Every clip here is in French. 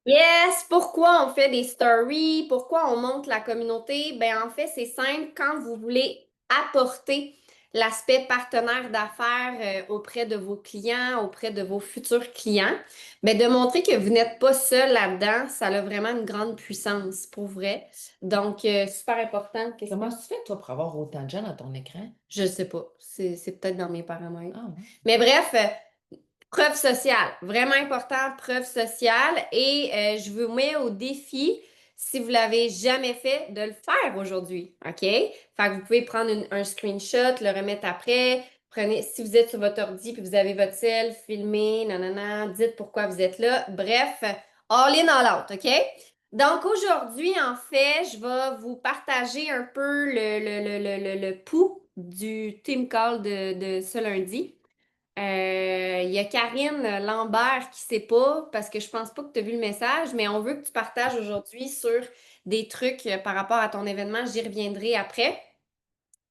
Yes, pourquoi on fait des stories? Pourquoi on monte la communauté? Ben en fait, c'est simple, quand vous voulez apporter l'aspect partenaire d'affaires auprès de vos clients, auprès de vos futurs clients, ben de montrer que vous n'êtes pas seul là-dedans, ça a vraiment une grande puissance pour vrai. Donc, super important. Comment tu fais, toi, pour avoir autant de gens dans ton écran? Je sais pas, c'est peut-être dans mes paramètres. Ah, ouais. Mais bref, preuve sociale, vraiment important, preuve sociale. Et je vous mets au défi, si vous l'avez jamais fait, de le faire aujourd'hui. OK? Fait que vous pouvez prendre un screenshot, le remettre après. Prenez, si vous êtes sur votre ordi puis vous avez votre cell, filmez, nanana, dites pourquoi vous êtes là. Bref, all in, all out, OK? Donc aujourd'hui, en fait, je vais vous partager un peu le pouls du team call de ce lundi. Il y a Karine Lambert qui sait pas, parce que je pense pas que tu as vu le message, mais on veut que tu partages aujourd'hui sur des trucs par rapport à ton événement. J'y reviendrai après.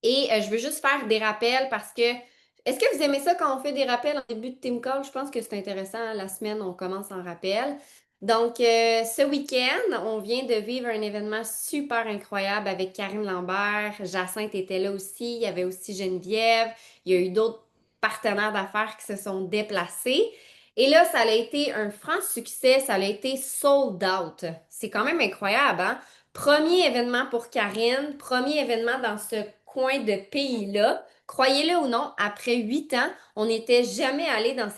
Et je veux juste faire des rappels parce que est-ce que vous aimez ça quand on fait des rappels en début de team call? Je pense que c'est intéressant, hein. La semaine, on commence en rappel. Donc, ce week-end, on vient de vivre un événement super incroyable avec Karine Lambert. Jacinthe était là aussi. Il y avait aussi Geneviève. Il y a eu d'autres partenaires d'affaires qui se sont déplacés. Et là, ça a été un franc succès. Ça a été sold out. C'est quand même incroyable, hein? Premier événement pour Karine, premier événement dans ce coin de pays-là. Croyez-le ou non, après 8 ans, on n'était jamais allé dans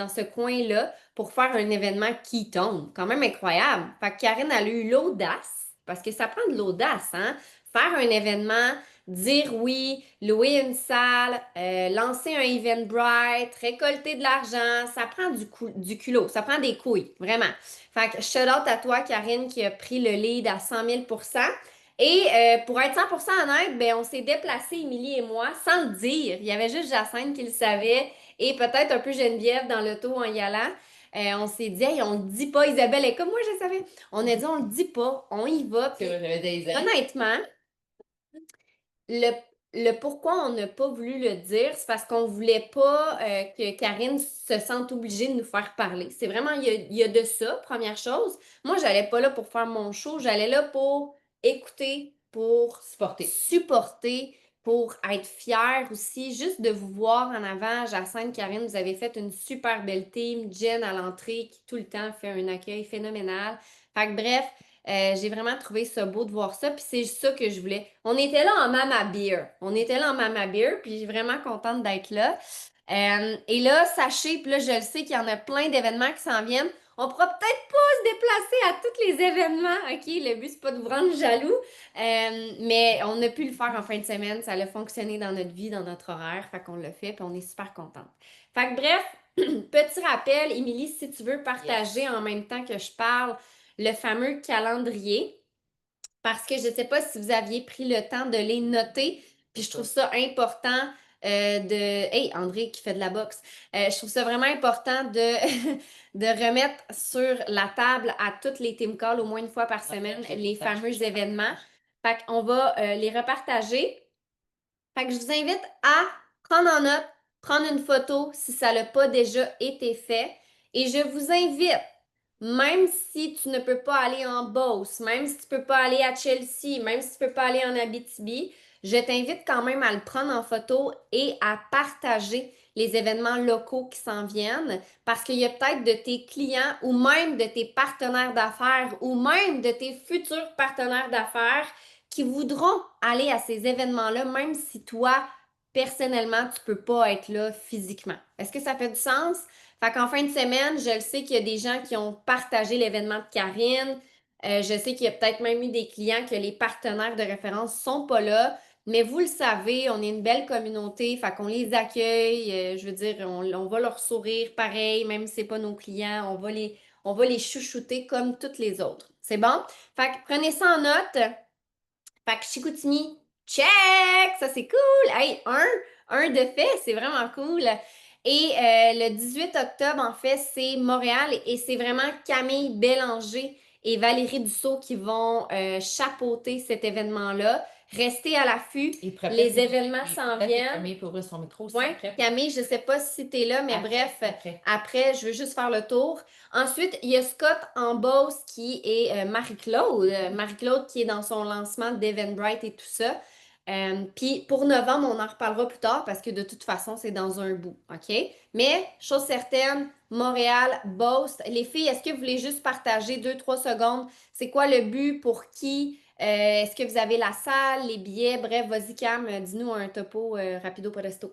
ce coin-là pour faire un événement qui tombe. Quand même incroyable. Fait que Karine a eu l'audace, parce que ça prend de l'audace, hein? Faire un événement, dire oui, louer une salle, lancer un Eventbrite, récolter de l'argent, ça prend du culot, ça prend des couilles, vraiment. Fait que shout out à toi, Karine, qui a pris le lead à 100 000 %. Et pour être 100% honnête, ben, on s'est déplacés, Émilie et moi, sans le dire. Il y avait juste Jacinthe qui le savait et peut-être un peu Geneviève dans l'auto en y allant. On s'est dit, hey, on le dit pas. Isabelle est comme moi, je savais. On a dit, on le dit pas, on y va. C'est Puis vrai, j'avais des ans. honnêtement, le, le pourquoi on n'a pas voulu le dire, c'est parce qu'on voulait pas que Karine se sente obligée de nous faire parler. C'est vraiment, il y a de ça, première chose. Moi, j'allais pas là pour faire mon show, j'allais là pour écouter, pour Supporter. supporter, pour être fière aussi, juste de vous voir en avant. Jacinthe, Karine, vous avez fait une super belle team. Jen à l'entrée qui tout le temps fait un accueil phénoménal. Fait que bref, j'ai vraiment trouvé ça beau de voir ça, puis c'est ça que je voulais. On était là en Mama Beer. On était là en Mama Beer, puis je suis vraiment contente d'être là. Et là, sachez, puis là, je le sais qu'il y en a plein d'événements qui s'en viennent. On pourra peut-être pas se déplacer à tous les événements, OK? Le but, c'est pas de vous rendre jaloux, mais on a pu le faire en fin de semaine. Ça a fonctionné dans notre vie, dans notre horaire, fait qu'on l'a fait, puis on est super contente. Fait que bref, petit rappel, Émilie, si tu veux partager Yes. en même temps que je parle le fameux calendrier, parce que je ne sais pas si vous aviez pris le temps de les noter, puis je trouve ça important de... Hey, André qui fait de la boxe. Je trouve ça vraiment important de, de remettre sur la table à toutes les team calls, au moins une fois par semaine, les fameux événements. Fait qu'on va les repartager. Fait que je vous invite à prendre en note, prendre une photo si ça n'a pas déjà été fait. Et je vous invite, même si tu ne peux pas aller en Beauce, même si tu ne peux pas aller à Chelsea, même si tu ne peux pas aller en Abitibi, je t'invite quand même à le prendre en photo et à partager les événements locaux qui s'en viennent parce qu'il y a peut-être de tes clients ou même de tes partenaires d'affaires ou même de tes futurs partenaires d'affaires qui voudront aller à ces événements-là, même si toi, personnellement, tu peux pas être là physiquement. Est-ce que ça fait du sens? Fait qu'en fin de semaine, je le sais qu'il y a des gens qui ont partagé l'événement de Karine. Je sais qu'il y a peut-être même eu des clients que les partenaires de référence sont pas là. Mais vous le savez, on est une belle communauté, fait qu'on les accueille. Je veux dire, on va leur sourire pareil, même si c'est pas nos clients. On va les chouchouter comme toutes les autres. C'est bon? Fait que prenez ça en note. Fait que Chicoutimi, check! Ça, c'est cool! Hey, un de fait, c'est vraiment cool. Et le 18 octobre, en fait, c'est Montréal et c'est vraiment Camille Bélanger et Valérie Dussault qui vont chapeauter cet événement-là. restez à l'affût. Et peut-être Les que événements s'en peut-être que viennent. Camille peut ouvrir son micro aussi Oui, après. Camille, je ne sais pas si tu es là, mais bref, Après. après, je veux juste faire le tour. Ensuite, il y a Scott en Beauce qui est Marie-Claude. Marie-Claude qui est dans son lancement d'Eventbrite et tout ça. Puis pour novembre, on en reparlera plus tard parce que de toute façon, c'est dans un bout, OK? Mais, chose certaine, Montréal, Beauce. Les filles, est-ce que vous voulez juste partager 2, 3 secondes? C'est quoi le but? Pour qui? Est-ce que vous avez la salle, les billets? Bref, vas-y, Cam, dis-nous un topo rapido presto.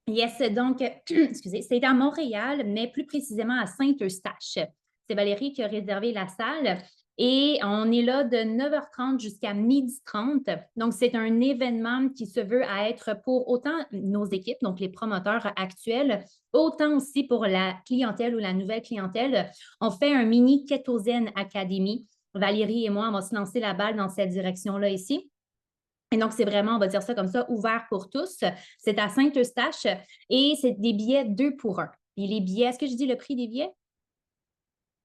Yes, donc, excusez, c'est à Montréal, mais plus précisément à Saint-Eustache. C'est Valérie qui a réservé la salle et on est là de 9h30 jusqu'à 12h30. Donc, c'est un événement qui se veut à être pour autant nos équipes, donc les promoteurs actuels, autant aussi pour la clientèle ou la nouvelle clientèle. On fait un mini Kettozen Academy. Valérie et moi, on va se lancer la balle dans cette direction-là ici. Et donc, c'est vraiment, on va dire ça comme ça, ouvert pour tous. C'est à Saint-Eustache et c'est des billets 2 pour 1. Et les billets, est-ce que je dis le prix des billets?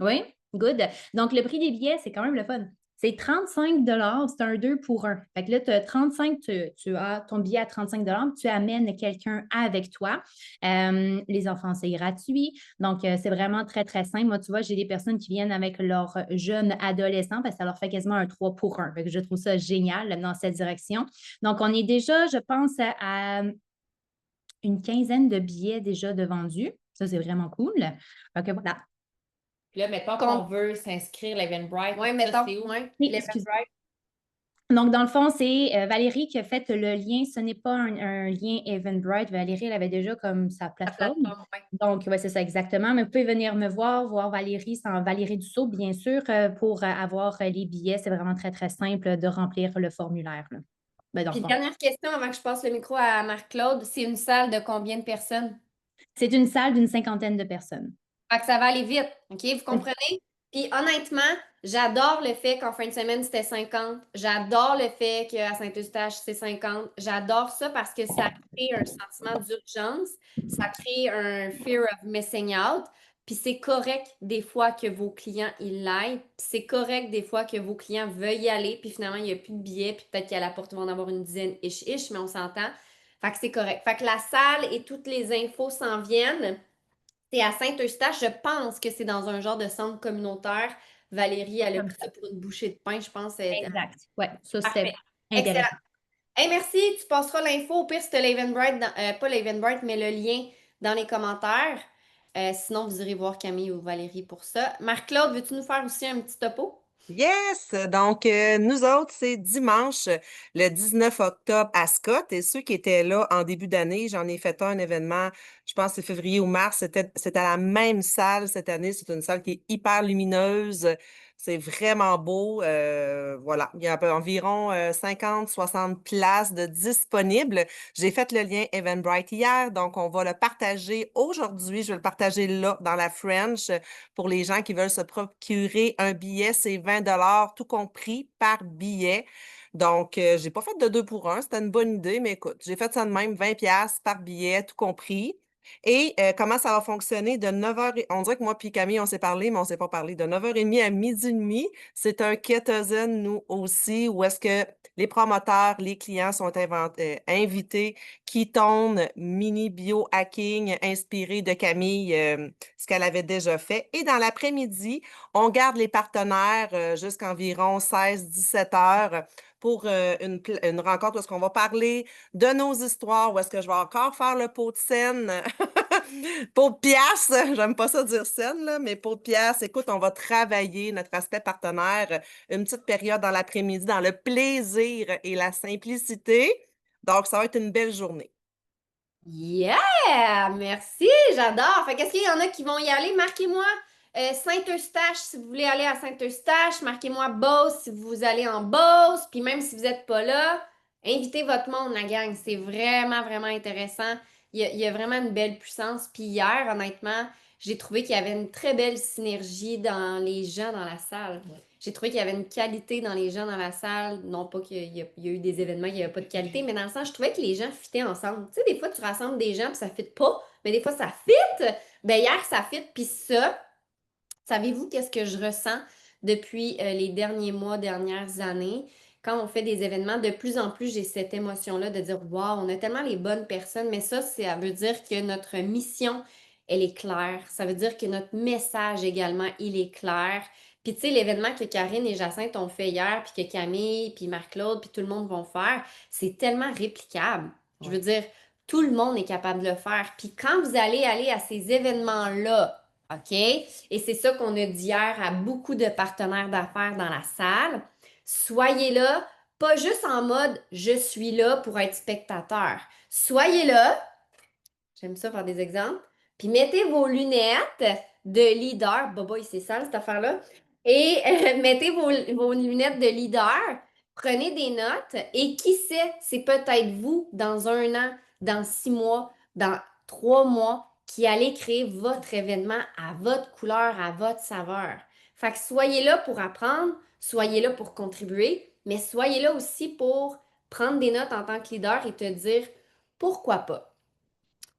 Oui, good. Donc, le prix des billets, c'est quand même le fun. C'est 35 c'est un 2 pour 1. Fait que là, tu as 35, tu as ton billet à 35 tu amènes quelqu'un avec toi. Les enfants, c'est gratuit. Donc, c'est vraiment très, très simple. Moi, tu vois, j'ai des personnes qui viennent avec leurs jeunes adolescents parce que ça leur fait quasiment un 3 pour 1. Fait que je trouve ça génial dans cette direction. Donc, on est déjà, je pense, à une quinzaine de billets déjà de vendus. Ça, c'est vraiment cool. Donc, voilà. Puis là, mettons qu'on veut s'inscrire, l'Eventbrite, Oui, ça, mettons, c'est où? ouais, Oui, l'Eventbrite. Donc, dans le fond, c'est Valérie qui a fait le lien. Ce n'est pas un lien Eventbrite. Valérie, elle avait déjà comme sa La plateforme. plateforme, ouais. Donc, ouais, c'est ça exactement. Mais vous pouvez venir me voir Valérie, sans Valérie Dussault, bien sûr, pour avoir les billets. C'est vraiment très, très simple de remplir le formulaire, là. Ben, dans le Puis fond. dernière question avant que je passe le micro à Marc-Claude, c'est une salle de combien de personnes? C'est une salle d'une cinquantaine de personnes. Fait que ça va aller vite, OK? Vous comprenez? Puis honnêtement, j'adore le fait qu'en fin de semaine, c'était 50. J'adore le fait qu'à Saint-Eustache, c'est 50. J'adore ça parce que ça crée un sentiment d'urgence. Ça crée un fear of missing out. Puis c'est correct des fois que vos clients, ils l'aillent. Puis c'est correct des fois que vos clients veuillent y aller. Puis finalement, il n'y a plus de billets. Puis peut-être qu'à la porte, ils vont en avoir une dizaine, ish, mais on s'entend. Fait que c'est correct. Fait que la salle et toutes les infos s'en viennent. C'est à Saint-Eustache, je pense que c'est dans un genre de centre communautaire. Valérie, elle a Comme pris ça. ça pour une bouchée de pain, je pense. Exact. Oui, ça, Parfait. c'était Excellent. intéressant. Hey, merci, tu passeras l'info. Au pire, si tu l'Eventbrite, pas l'Eventbrite, mais le lien dans les commentaires. Sinon, vous irez voir Camille ou Valérie pour ça. Marc-Claude, veux-tu nous faire aussi un petit topo? Yes! Donc, nous autres, c'est dimanche, le 19 octobre à Scott. Et ceux qui étaient là en début d'année, j'en ai fait un événement, je pense que c'est février ou mars. C'était à la même salle cette année. C'est une salle qui est hyper lumineuse. C'est vraiment beau. Voilà, il y a environ 50-60 places de disponibles. J'ai fait le lien Eventbrite hier, donc on va le partager aujourd'hui. Je vais le partager là, dans la French. Pour les gens qui veulent se procurer un billet, c'est 20 tout compris par billet. Donc, j'ai pas fait de 2 pour 1, c'était une bonne idée, mais écoute, j'ai fait ça de même, 20 par billet, tout compris. Et comment ça va fonctionner de 9h, on dirait que moi puis Camille, on s'est parlé, mais on s'est pas parlé. De 9h30 à 12h30, c'est un Kettozen, nous aussi, où est-ce que les promoteurs, les clients sont invités, Ketone, mini biohacking inspiré de Camille, ce qu'elle avait déjà fait. Et dans l'après-midi, on garde les partenaires jusqu'à environ 16-17 heures pour une rencontre où est-ce qu'on va parler de nos histoires, où est-ce que je vais encore faire le pot de scène, pot de pièce, j'aime pas ça dire scène, là, mais pot de pièce. Écoute, on va travailler notre aspect partenaire une petite période dans l'après-midi, dans le plaisir et la simplicité. Donc, ça va être une belle journée. Yeah! Merci, j'adore. Fait qu'est-ce qu'il y en a qui vont y aller? Marquez-moi Saint-Eustache si vous voulez aller à Saint-Eustache. Marquez-moi Beauce si vous allez en Beauce. Puis même si vous n'êtes pas là, invitez votre monde, la gang. C'est vraiment, vraiment intéressant. Il y a vraiment une belle puissance. Puis hier, honnêtement, j'ai trouvé qu'il y avait une très belle synergie dans les gens dans la salle. J'ai trouvé qu'il y avait une qualité dans les gens dans la salle. Non pas qu'il y a eu des événements, il n'y avait pas de qualité, mais dans le sens, je trouvais que les gens fitaient ensemble. Tu sais, des fois, tu rassembles des gens puis ça fit pas, mais des fois, ça fit. Ben, hier, ça fit. Puis ça, savez-vous qu'est-ce que je ressens depuis les derniers mois, dernières années? quand on fait des événements, de plus en plus, j'ai cette émotion-là de dire, waouh, on a tellement les bonnes personnes, mais ça veut dire que notre mission, elle est claire. Ça veut dire que notre message également, il est clair. Puis tu sais, l'événement que Karine et Jacinthe ont fait hier, puis que Camille, puis Marc-Claude, puis tout le monde vont faire, c'est tellement réplicable. Je veux dire, tout le monde est capable de le faire. Puis quand vous allez aller à ces événements-là, OK? Et c'est ça qu'on a dit hier à beaucoup de partenaires d'affaires dans la salle. Soyez là, pas juste en mode je suis là pour être spectateur. Soyez là, j'aime ça faire des exemples, puis mettez vos lunettes de leader. Boboy, c'est sale cette affaire-là. Et mettez vos lunettes de leader, prenez des notes et qui sait, c'est peut-être vous dans 1 an, dans 6 mois, dans 3 mois qui allez créer votre événement à votre couleur, à votre saveur. Fait que soyez là pour apprendre, soyez là pour contribuer, mais soyez là aussi pour prendre des notes en tant que leader et te dire pourquoi pas.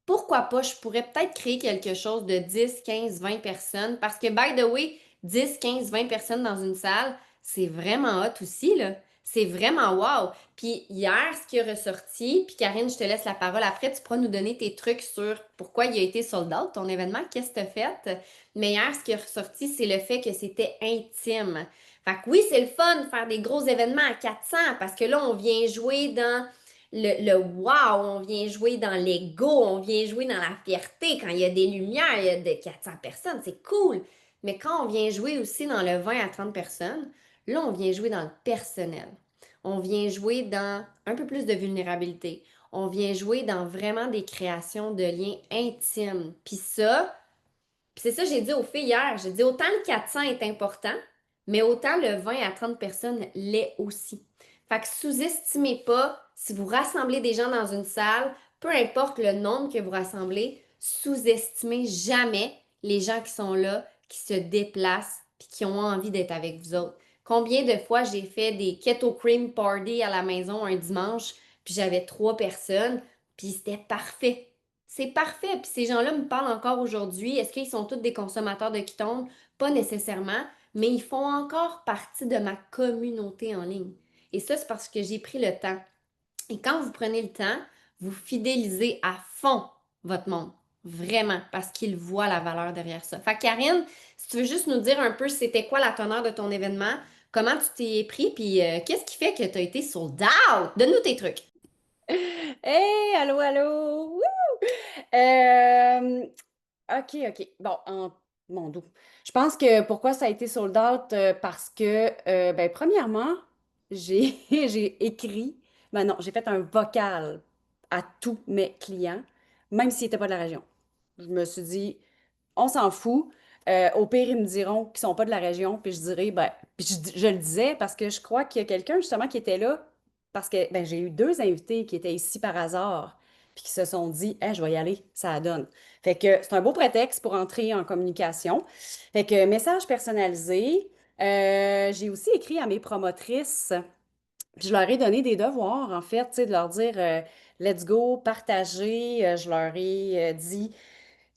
Pourquoi pas, je pourrais peut-être créer quelque chose de 10, 15, 20 personnes parce que, by the way, 10, 15, 20 personnes dans une salle, c'est vraiment hot aussi, là. C'est vraiment wow. Puis hier, ce qui est ressorti, puis Karine, je te laisse la parole après, tu pourras nous donner tes trucs sur pourquoi il a été sold out, ton événement, qu'est-ce que tu as fait. Mais hier, ce qui est ressorti, c'est le fait que c'était intime. Fait que oui, c'est le fun de faire des gros événements à 400 parce que là, on vient jouer dans le wow, on vient jouer dans l'ego, on vient jouer dans la fierté. Quand il y a des lumières, il y a de 400 personnes, c'est cool. Mais quand on vient jouer aussi dans le 20 à 30 personnes, là, on vient jouer dans le personnel. On vient jouer dans un peu plus de vulnérabilité. On vient jouer dans vraiment des créations de liens intimes. Puis ça, c'est ça que j'ai dit aux filles hier. J'ai dit autant le 400 est important, mais autant le 20 à 30 personnes l'est aussi. Fait que sous-estimez pas si vous rassemblez des gens dans une salle, peu importe le nombre que vous rassemblez, sous-estimez jamais les gens qui sont là, qui se déplacent puis qui ont envie d'être avec vous autres. Combien de fois j'ai fait des keto cream party à la maison un dimanche, puis j'avais 3 personnes, puis c'était parfait. C'est parfait. Puis ces gens-là me parlent encore aujourd'hui. Est-ce qu'ils sont tous des consommateurs de ketones? Pas nécessairement, mais ils font encore partie de ma communauté en ligne. Et ça, c'est parce que j'ai pris le temps. Et quand vous prenez le temps, vous fidélisez à fond votre monde. Vraiment, parce qu'ils voient la valeur derrière ça. Fait que Karine, si tu veux juste nous dire un peu c'était quoi la teneur de ton événement, comment tu t'y es pris, puis qu'est-ce qui fait que tu as été sold out? Donne-nous tes trucs. Hey, allô, allô! Wouh! Euh, OK, OK. Bon, mon dos. Je pense que pourquoi ça a été sold out, parce que, ben, premièrement, j'ai j'ai écrit, ben non, j'ai fait un vocal à tous mes clients, même s'ils n'étaient pas de la région. Je me suis dit, on s'en fout. Au pire, ils me diront qu'ils sont pas de la région, puis je dirais, ben, puis je le disais parce que je crois qu'il y a quelqu'un justement qui était là, parce que ben, j'ai eu 2 invités qui étaient ici par hasard, puis qui se sont dit, hey, je vais y aller, ça donne. Fait que c'est un beau prétexte pour entrer en communication. Fait que message personnalisé. J'ai aussi écrit à mes promotrices, puis je leur ai donné des devoirs, en fait, tu sais, de leur dire, let's go, partager. Je leur ai dit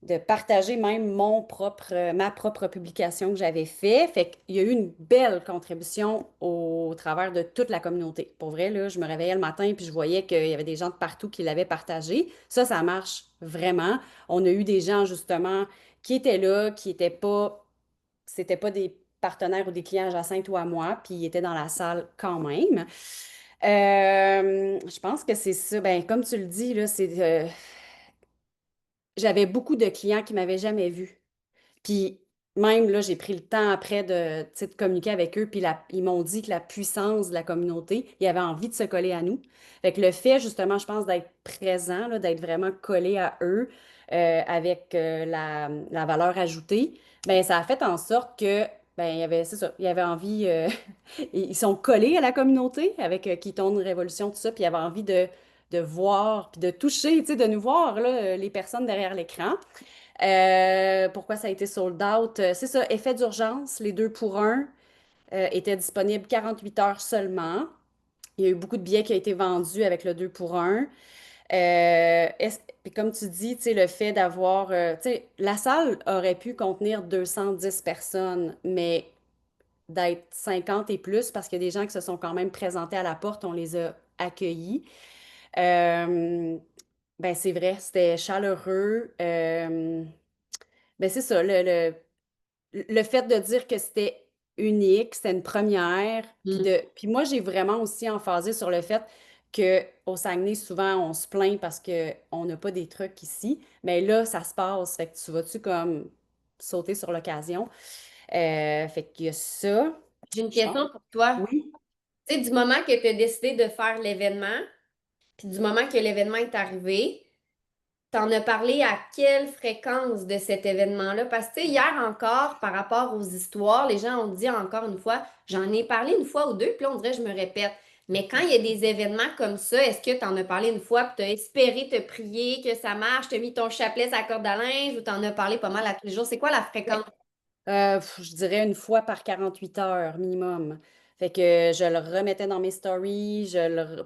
de partager même ma propre publication que j'avais fait. Fait qu'il y a eu une belle contribution au travers de toute la communauté. Pour vrai, là, je me réveillais le matin puis je voyais qu'il y avait des gens de partout qui l'avaient partagé. Ça marche vraiment. On a eu des gens, justement, qui étaient là, qui étaient pas, c'était pas des partenaires ou des clients à Jacinthe ou à moi, puis ils étaient dans la salle quand même. Je pense que c'est ça. Ben, comme tu le dis, là, j'avais beaucoup de clients qui m'avaient jamais vu. Puis même là, j'ai pris le temps après de, tu sais, de communiquer avec eux, puis ils m'ont dit que la puissance de la communauté, ils avaient envie de se coller à nous. Fait que le fait, justement, je pense, d'être présent, là, d'être vraiment collé à eux avec la valeur ajoutée, ben ça a fait en sorte que, ben il y avait, c'est ça, ils avaient envie, ils sont collés à la communauté avec Ketone Révolution, tout ça, puis ils avaient envie de voir, puis de toucher, tu sais, de nous voir, là, les personnes derrière l'écran. Pourquoi ça a été sold out? C'est ça, effet d'urgence, les 2 pour 1 étaient disponibles 48 heures seulement. Il y a eu beaucoup de billets qui ont été vendus avec le 2 pour 1. Puis comme tu dis, tu sais, le fait d'avoir... tu sais, la salle aurait pu contenir 210 personnes, mais d'être 50 et plus parce qu'il y a des gens qui se sont quand même présentés à la porte, on les a accueillis. Euh, ben c'est vrai, c'était chaleureux. Ben c'est ça, le fait de dire que c'était unique, c'était une première, puis moi j'ai vraiment aussi emphasé sur le fait qu'au Saguenay, souvent on se plaint parce qu'on n'a pas des trucs ici, mais là ça se passe, fait que tu vas-tu comme sauter sur l'occasion? Fait qu'il y a ça, J'ai une je pense. question pour toi. Oui. Tu sais, du moment que tu as décidé de faire l'événement, puis du moment que l'événement est arrivé, t'en as parlé à quelle fréquence de cet événement-là? Parce que, tu sais, hier encore, par rapport aux histoires, les gens ont dit encore une fois, j'en ai parlé une fois ou deux, puis là, on dirait, je me répète. Mais quand il y a des événements comme ça, est-ce que tu en as parlé une fois, puis tu as espéré te prier que ça marche, tu as mis ton chapelet sur la corde à linge, ou tu en as parlé pas mal à tous les jours? C'est quoi la fréquence? Je dirais une fois par 48 heures minimum. Fait que je le remettais dans mes stories,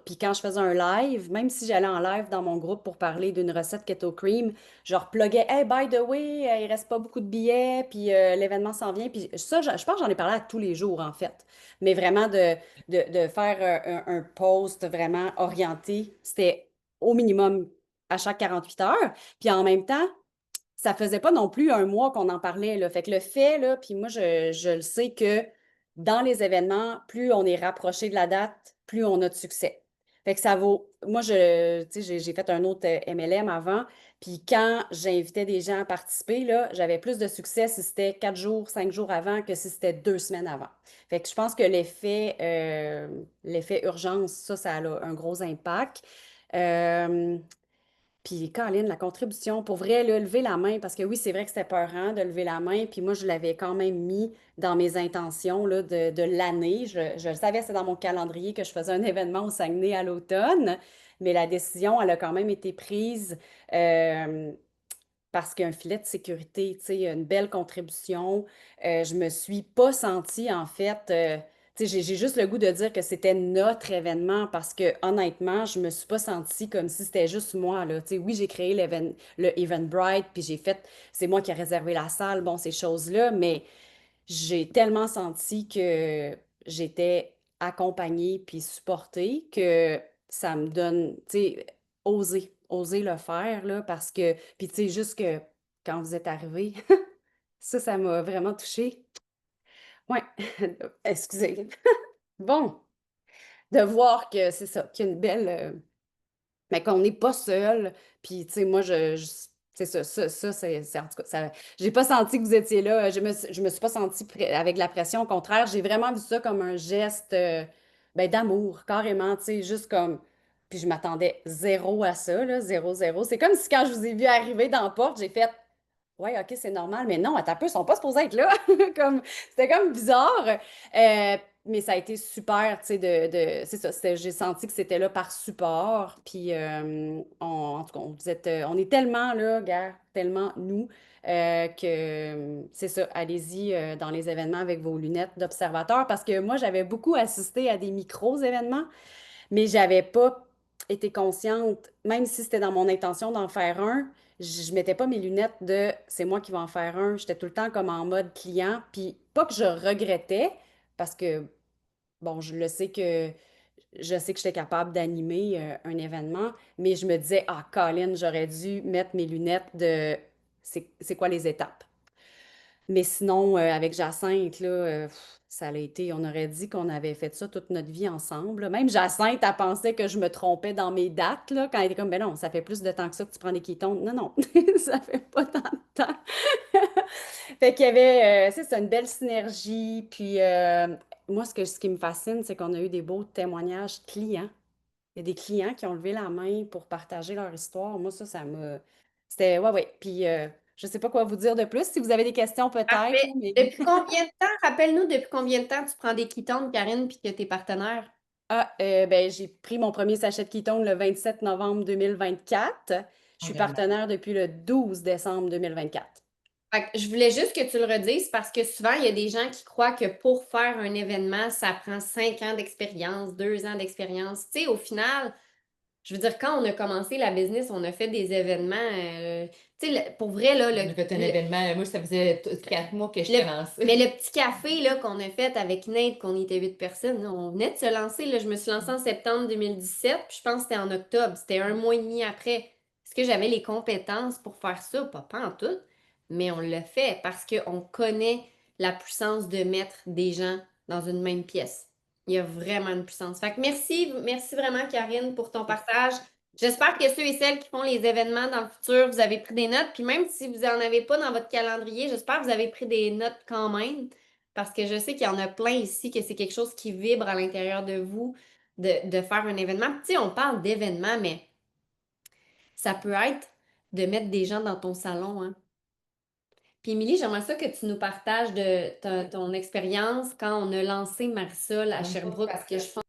puis quand je faisais un live, même si j'allais en live dans mon groupe pour parler d'une recette Keto Cream, je repluguais Hey, by the way, il reste pas beaucoup de billets, puis l'événement s'en vient. Puis ça, je pense que j'en ai parlé à tous les jours, en fait. Mais vraiment de faire un post vraiment orienté, c'était au minimum à chaque 48 heures. Puis en même temps, ça faisait pas non plus un mois qu'on en parlait, là. Fait que le fait, là, puis moi, je le sais que dans les événements, plus on est rapproché de la date, plus on a de succès. Fait que ça vaut. Moi, tu sais, j'ai fait un autre MLM avant, puis quand j'invitais des gens à participer, là, j'avais plus de succès si c'était 4 jours, 5 jours avant que si c'était 2 semaines avant. Fait que je pense que l'effet urgence, ça a un gros impact. Euh, puis, Caroline, la contribution, pour vrai, là, lever la main, parce que oui, c'est vrai que c'était peurant de lever la main, puis moi, je l'avais quand même mis dans mes intentions là, de l'année. Je le savais, c'est dans mon calendrier que je faisais un événement au Saguenay à l'automne, mais la décision, elle a quand même été prise. Parce qu'il y a un filet de sécurité, tu sais, il y a une belle contribution. Je me suis pas sentie, en fait, tu sais, j'ai juste le goût de dire que c'était notre événement parce que, honnêtement, je me suis pas sentie comme si c'était juste moi, là. Tu sais, oui, j'ai créé le Eventbrite, puis c'est moi qui ai réservé la salle, bon, ces choses-là, mais j'ai tellement senti que j'étais accompagnée puis supportée que ça me donne, tu sais, oser le faire, là, parce que, puis tu sais, juste que quand vous êtes arrivés, ça m'a vraiment touchée. Ouais, excusez. Bon, de voir que c'est ça, qu'il y a une belle, mais qu'on n'est pas seul. Puis, tu sais, moi, c'est ça, en tout cas, j'ai pas senti que vous étiez là. Je me suis pas sentie avec la pression. Au contraire, j'ai vraiment vu ça comme un geste, ben, d'amour, carrément, tu sais, juste comme. Puis je m'attendais zéro à ça, là, zéro, zéro. C'est comme si quand je vous ai vu arriver dans la porte, j'ai fait, ouais, OK, c'est normal, mais non, à ta peu, ils sont pas supposés être là. C'était comme bizarre. Mais ça a été super, tu sais, c'est ça, j'ai senti que c'était là par support. Puis, en tout cas, on est tellement là, gars, tellement nous, c'est ça, allez-y dans les événements avec vos lunettes d'observateur. Parce que moi, j'avais beaucoup assisté à des micros-événements, mais j'avais pas été consciente, même si c'était dans mon intention d'en faire un, je mettais pas mes lunettes de c'est moi qui vais en faire un. J'étais tout le temps comme en mode client. Puis pas que je regrettais, parce que bon, je sais que j'étais capable d'animer un événement, mais je me disais, ah, Colin, j'aurais dû mettre mes lunettes de c'est quoi les étapes. Mais sinon, avec Jacinthe, là, ça a été, on aurait dit qu'on avait fait ça toute notre vie ensemble, là. Même Jacinthe, elle pensait que je me trompais dans mes dates, là, quand elle était comme, ben non, ça fait plus de temps que ça que tu prends des kétones. Non, non, ça fait pas tant de temps. Fait qu'il y avait, c'est une belle synergie. Puis, moi, ce qui me fascine, c'est qu'on a eu des beaux témoignages clients. Il y a des clients qui ont levé la main pour partager leur histoire. Moi, ça m'a. C'était. Ouais, ouais. Puis, je ne sais pas quoi vous dire de plus. Si vous avez des questions, peut-être, Parfait. là, mais. Depuis combien de temps, rappelle-nous, depuis combien de temps tu prends des ketones, Karine, puis que tes partenaires? Ah, ben, j'ai pris mon premier sachet de ketone le 27 novembre 2024. Je suis Vraiment. partenaire depuis le 12 décembre 2024. Fait que je voulais juste que tu le redises parce que souvent, il y a des gens qui croient que pour faire un événement, ça prend 5 ans d'expérience, 2 ans d'expérience. Tu sais, au final, Je veux dire, quand on a commencé la business, on a fait des événements. Tu sais, pour vrai, là, On a fait un événement. Moi, ça faisait 4 mois que je t'ai lancé. mais le petit café là, qu'on a fait avec Nate, qu'on était 8 personnes, là, on venait de se lancer. Là, je me suis lancée en septembre 2017, puis je pense que c'était en octobre. C'était 1 mois et demi après. Est-ce que j'avais les compétences pour faire ça? Pas en tout, mais on l'a fait parce qu'on connaît la puissance de mettre des gens dans une même pièce. Il y a vraiment une puissance. Fait que merci vraiment, Karine, pour ton partage. J'espère que ceux et celles qui font les événements dans le futur, vous avez pris des notes. Puis même si vous n'en avez pas dans votre calendrier, j'espère que vous avez pris des notes quand même. Parce que je sais qu'il y en a plein ici, que c'est quelque chose qui vibre à l'intérieur de vous de faire un événement. Tu sais, on parle d'événement, mais ça peut être de mettre des gens dans ton salon, hein. Puis Émilie, j'aimerais ça que tu nous partages de ton expérience quand on a lancé Marisol à Sherbrooke, parce que je pense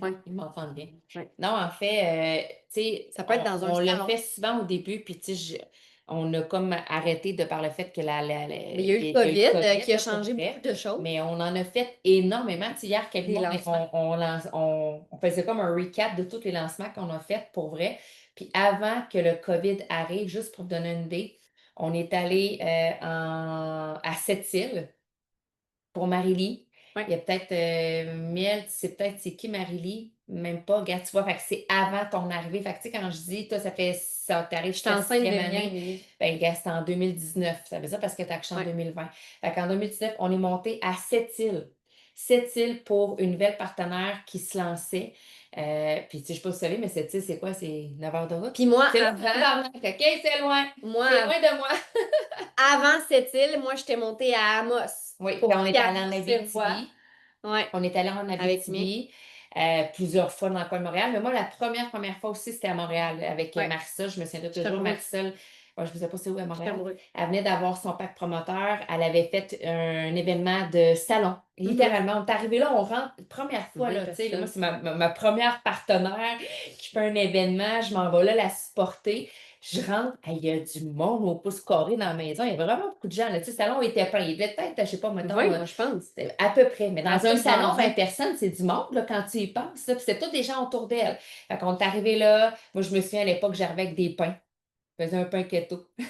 Ouais. Ils m'entendent bien. Ouais. Non, en fait, tu sais, Ça peut être dans un on le salon. fait souvent au début, puis tu sais, on a comme arrêté de par le fait que Mais il y a eu le COVID qui a changé beaucoup de choses. mais on en a fait énormément. Tu sais, hier, Des lancements. on faisait comme un recap de tous les lancements qu'on a faits pour vrai. Puis avant que le COVID arrive, juste pour te donner une idée, on est allé à Sept-Îles pour Marie-Lie. Ouais. Il y a peut-être Miel, c'est qui Marie-Lie? Même pas, regarde, tu vois, fait que c'est avant ton arrivée. Fait que tu sais, quand je dis, toi, t'arrives Je suis enceinte de année, rien, Émilie. ben, regarde, c'est en 2019. Ça veut dire parce que tu as accouché en Ouais. 2020. Fait qu'en 2019, on est monté à Sept-Îles. Sept-Îles pour une nouvelle partenaire qui se lançait. Puis, tu sais, je sais pas si vous savez, mais Sept-Îles, c'est quoi? C'est 9 heures de route? Puis moi, C'est avant, loin, OK, c'est loin. moi, C'est loin de moi. avant cette île, moi, j'étais montée à Amos. Oui, pour quand on est allé en Pierre Abitibi. Roy. Ouais. On est allé en Avec Abitibi plusieurs fois dans le coin de Montréal. Mais moi, la première fois aussi, c'était à Montréal avec Ouais. Marisol. Je me souviens toujours, Sherbrooke. Marisol. Je ne sais pas c'est où à Montréal. Sherbrooke. Elle venait d'avoir son pack promoteur. Elle avait fait un événement de salon. Littéralement, on est arrivé là, on rentre. Première fois, 20 là, tu sais, là, moi, c'est personnes. ma première partenaire qui fait un événement. Je m'en vais là la supporter. Je rentre, il y a du monde au pouce carré dans la maison. Il y avait vraiment beaucoup de gens. Là. Tu sais, le salon était plein. Il devait peut-être, je ne sais pas, mettons, 20, moi, je pense. à peu près. Mais dans À un tout salon, vendu. 20 personnes, c'est du monde là, quand tu y penses. Là. Puis c'était tous des gens autour d'elle. Fait qu'on est arrivé là. Moi, je me souviens à l'époque, j'arrivais avec des pains. Je faisais un pain keto. Je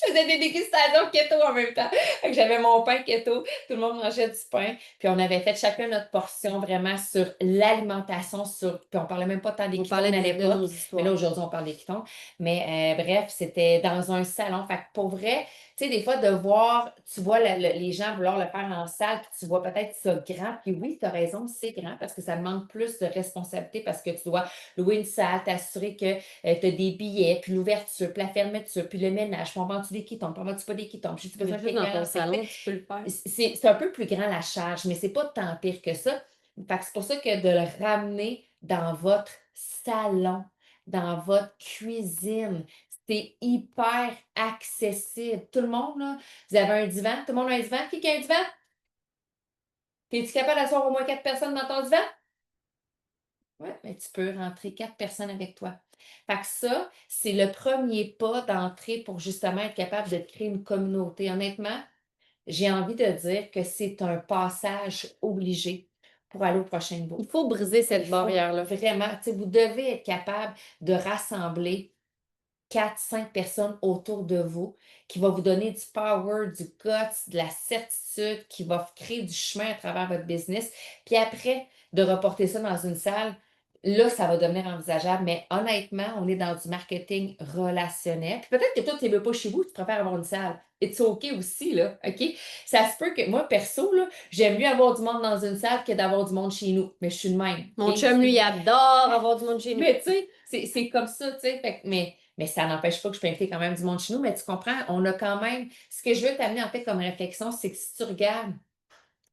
faisais des dégustations keto en même temps. Fait que j'avais mon pain keto, tout le monde mangeait du pain. Puis on avait fait chacun notre portion vraiment sur l'alimentation. Puis on parlait même pas tant des On ketones parlait à de nos l'époque. Mais histoires. là, aujourd'hui, on parle des ketones. Mais bref, c'était dans un salon. Fait que pour vrai, tu sais, des fois, de voir, tu vois les gens vouloir le faire en salle, puis tu vois peut-être ça grand. Puis oui, tu as raison, c'est grand parce que ça demande plus de responsabilité parce que tu dois louer une salle, t'assurer que tu as des billets, puis l'ouverture, puis la fermeture, puis le ménage, puis on vend-tu des quitons, puis on vend-tu pas des quitons, puis j'ai Mais besoin de juste dans ton quelqu'un. salon, tu peux le faire. C'est un peu plus grand la charge, mais c'est pas tant pire que ça. Fait que c'est pour ça que de le ramener dans votre salon, dans votre cuisine, c'est hyper accessible. Tout le monde, là, vous avez un divan, tout le monde a un divan. Qui a un divan? Es-tu capable d'asseoir au moins 4 personnes dans ton divan? Oui, mais tu peux rentrer 4 personnes avec toi. Fait que ça, c'est le premier pas d'entrée pour justement être capable de créer une communauté. Honnêtement, j'ai envie de dire que c'est un passage obligé pour aller au prochain niveau. Il faut briser cette Il faut barrière-là. Vraiment, tu sais, vous devez être capable de rassembler 4-5 personnes autour de vous qui va vous donner du power, du guts, de la certitude, qui va créer du chemin à travers votre business. Puis après, de reporter ça dans une salle, là, ça va devenir envisageable. Mais honnêtement, on est dans du marketing relationnel. Puis peut-être que toi, tu ne veux pas chez vous, tu préfères avoir une salle. It's OK aussi, là, OK? Ça se peut que moi, perso, là, j'aime mieux avoir du monde dans une salle que d'avoir du monde chez nous. Mais je suis de même. Mon OK? chum, lui, il adore avoir du monde chez nous. Mais tu sais, c'est comme ça, tu sais. Mais ça n'empêche pas que je peux inviter quand même du monde chez nous. Mais tu comprends, on a quand même. Ce que je veux t'amener en fait comme réflexion, c'est que si tu regardes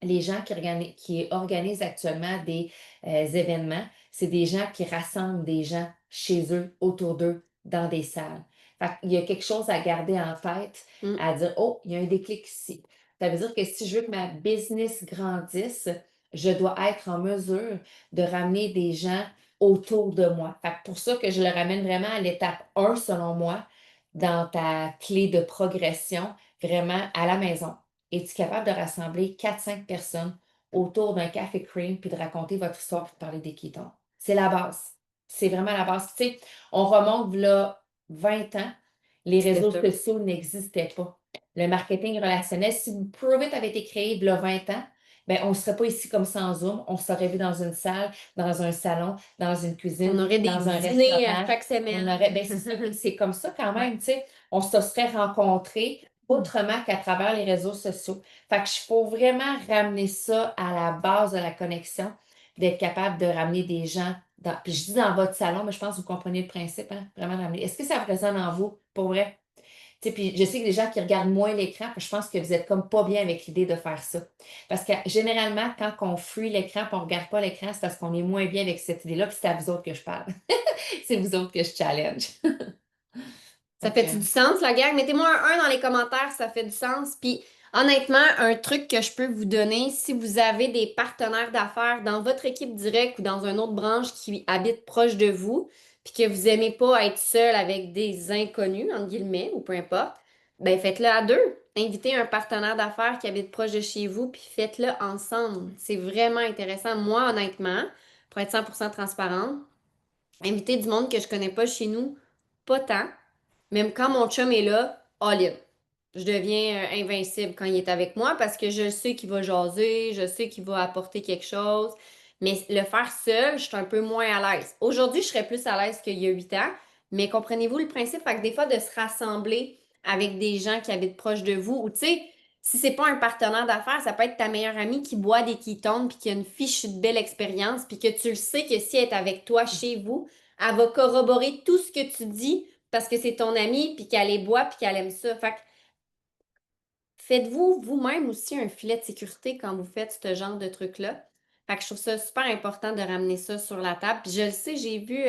les gens qui organisent actuellement des événements, c'est des gens qui rassemblent des gens chez eux, autour d'eux, dans des salles. Fait qu'il y a quelque chose à garder en tête, à dire, oh, il y a un déclic ici. Ça veut dire que si je veux que ma business grandisse, je dois être en mesure de ramener des gens autour de moi. Fait que pour ça que je le ramène vraiment à l'étape 1, selon moi, dans ta clé de progression, vraiment à la maison. Es-tu capable de rassembler 4-5 personnes autour d'un café cream puis de raconter votre histoire pour parler des kétons? C'est la base. C'est vraiment la base. Tu sais, on remonte là 20 ans, les C'était réseaux ça. sociaux n'existaient pas. Le marketing relationnel, si Prove It avait été créé il y a 20 ans, ben, on ne serait pas ici comme ça en Zoom. On serait vu dans une salle, dans un salon, dans une On cuisine, aurait des dans un dîners restaurant. chaque On semaine. aurait, ben, c'est comme ça quand même, tu sais. On se serait rencontrés autrement qu'à travers les réseaux sociaux. Fait que faut vraiment ramener ça à la base de la connexion, d'être capable de ramener des gens puis je dis dans votre salon, mais je pense que vous comprenez le principe, hein, vraiment de ramener. Est-ce que ça résonne en vous, pour vrai? Tu sais, puis je sais que les gens qui regardent moins l'écran, je pense que vous êtes comme pas bien avec l'idée de faire ça. Parce que généralement, quand on fuit l'écran et on ne regarde pas l'écran, c'est parce qu'on est moins bien avec cette idée-là, puis c'est à vous autres que je parle. C'est vous autres que je challenge. Ça Fait que, fait du sens, la gang? Mettez-moi un 1 dans les commentaires, ça fait du sens. Puis honnêtement, un truc que je peux vous donner, si vous avez des partenaires d'affaires dans votre équipe directe ou dans une autre branche qui habite proche de vous, puis que vous n'aimez pas être seul avec des inconnus, entre guillemets, ou peu importe, ben faites-le à deux. Invitez un partenaire d'affaires qui habite proche de chez vous, puis faites-le ensemble. C'est vraiment intéressant. Moi, honnêtement, pour être 100% transparente, inviter du monde que je connais pas chez nous, pas tant. Même quand mon chum est là, all-in. Je deviens invincible quand il est avec moi parce que je sais qu'il va jaser, je sais qu'il va apporter quelque chose. Mais le faire seul, je suis un peu moins à l'aise. Aujourd'hui, je serais plus à l'aise qu'il y a 8 ans, mais comprenez-vous le principe? Fait que des fois, de se rassembler avec des gens qui habitent proche de vous, ou tu sais, si c'est pas un partenaire d'affaires, ça peut être ta meilleure amie qui boit des ketones puis qui a une fichue de belle expérience puis que tu le sais que si elle est avec toi chez vous, elle va corroborer tout ce que tu dis parce que c'est ton amie, puis qu'elle les boit, puis qu'elle aime ça. Fait que faites-vous vous-même aussi un filet de sécurité quand vous faites ce genre de truc-là. Fait que je trouve ça super important de ramener ça sur la table. Puis je le sais, j'ai vu,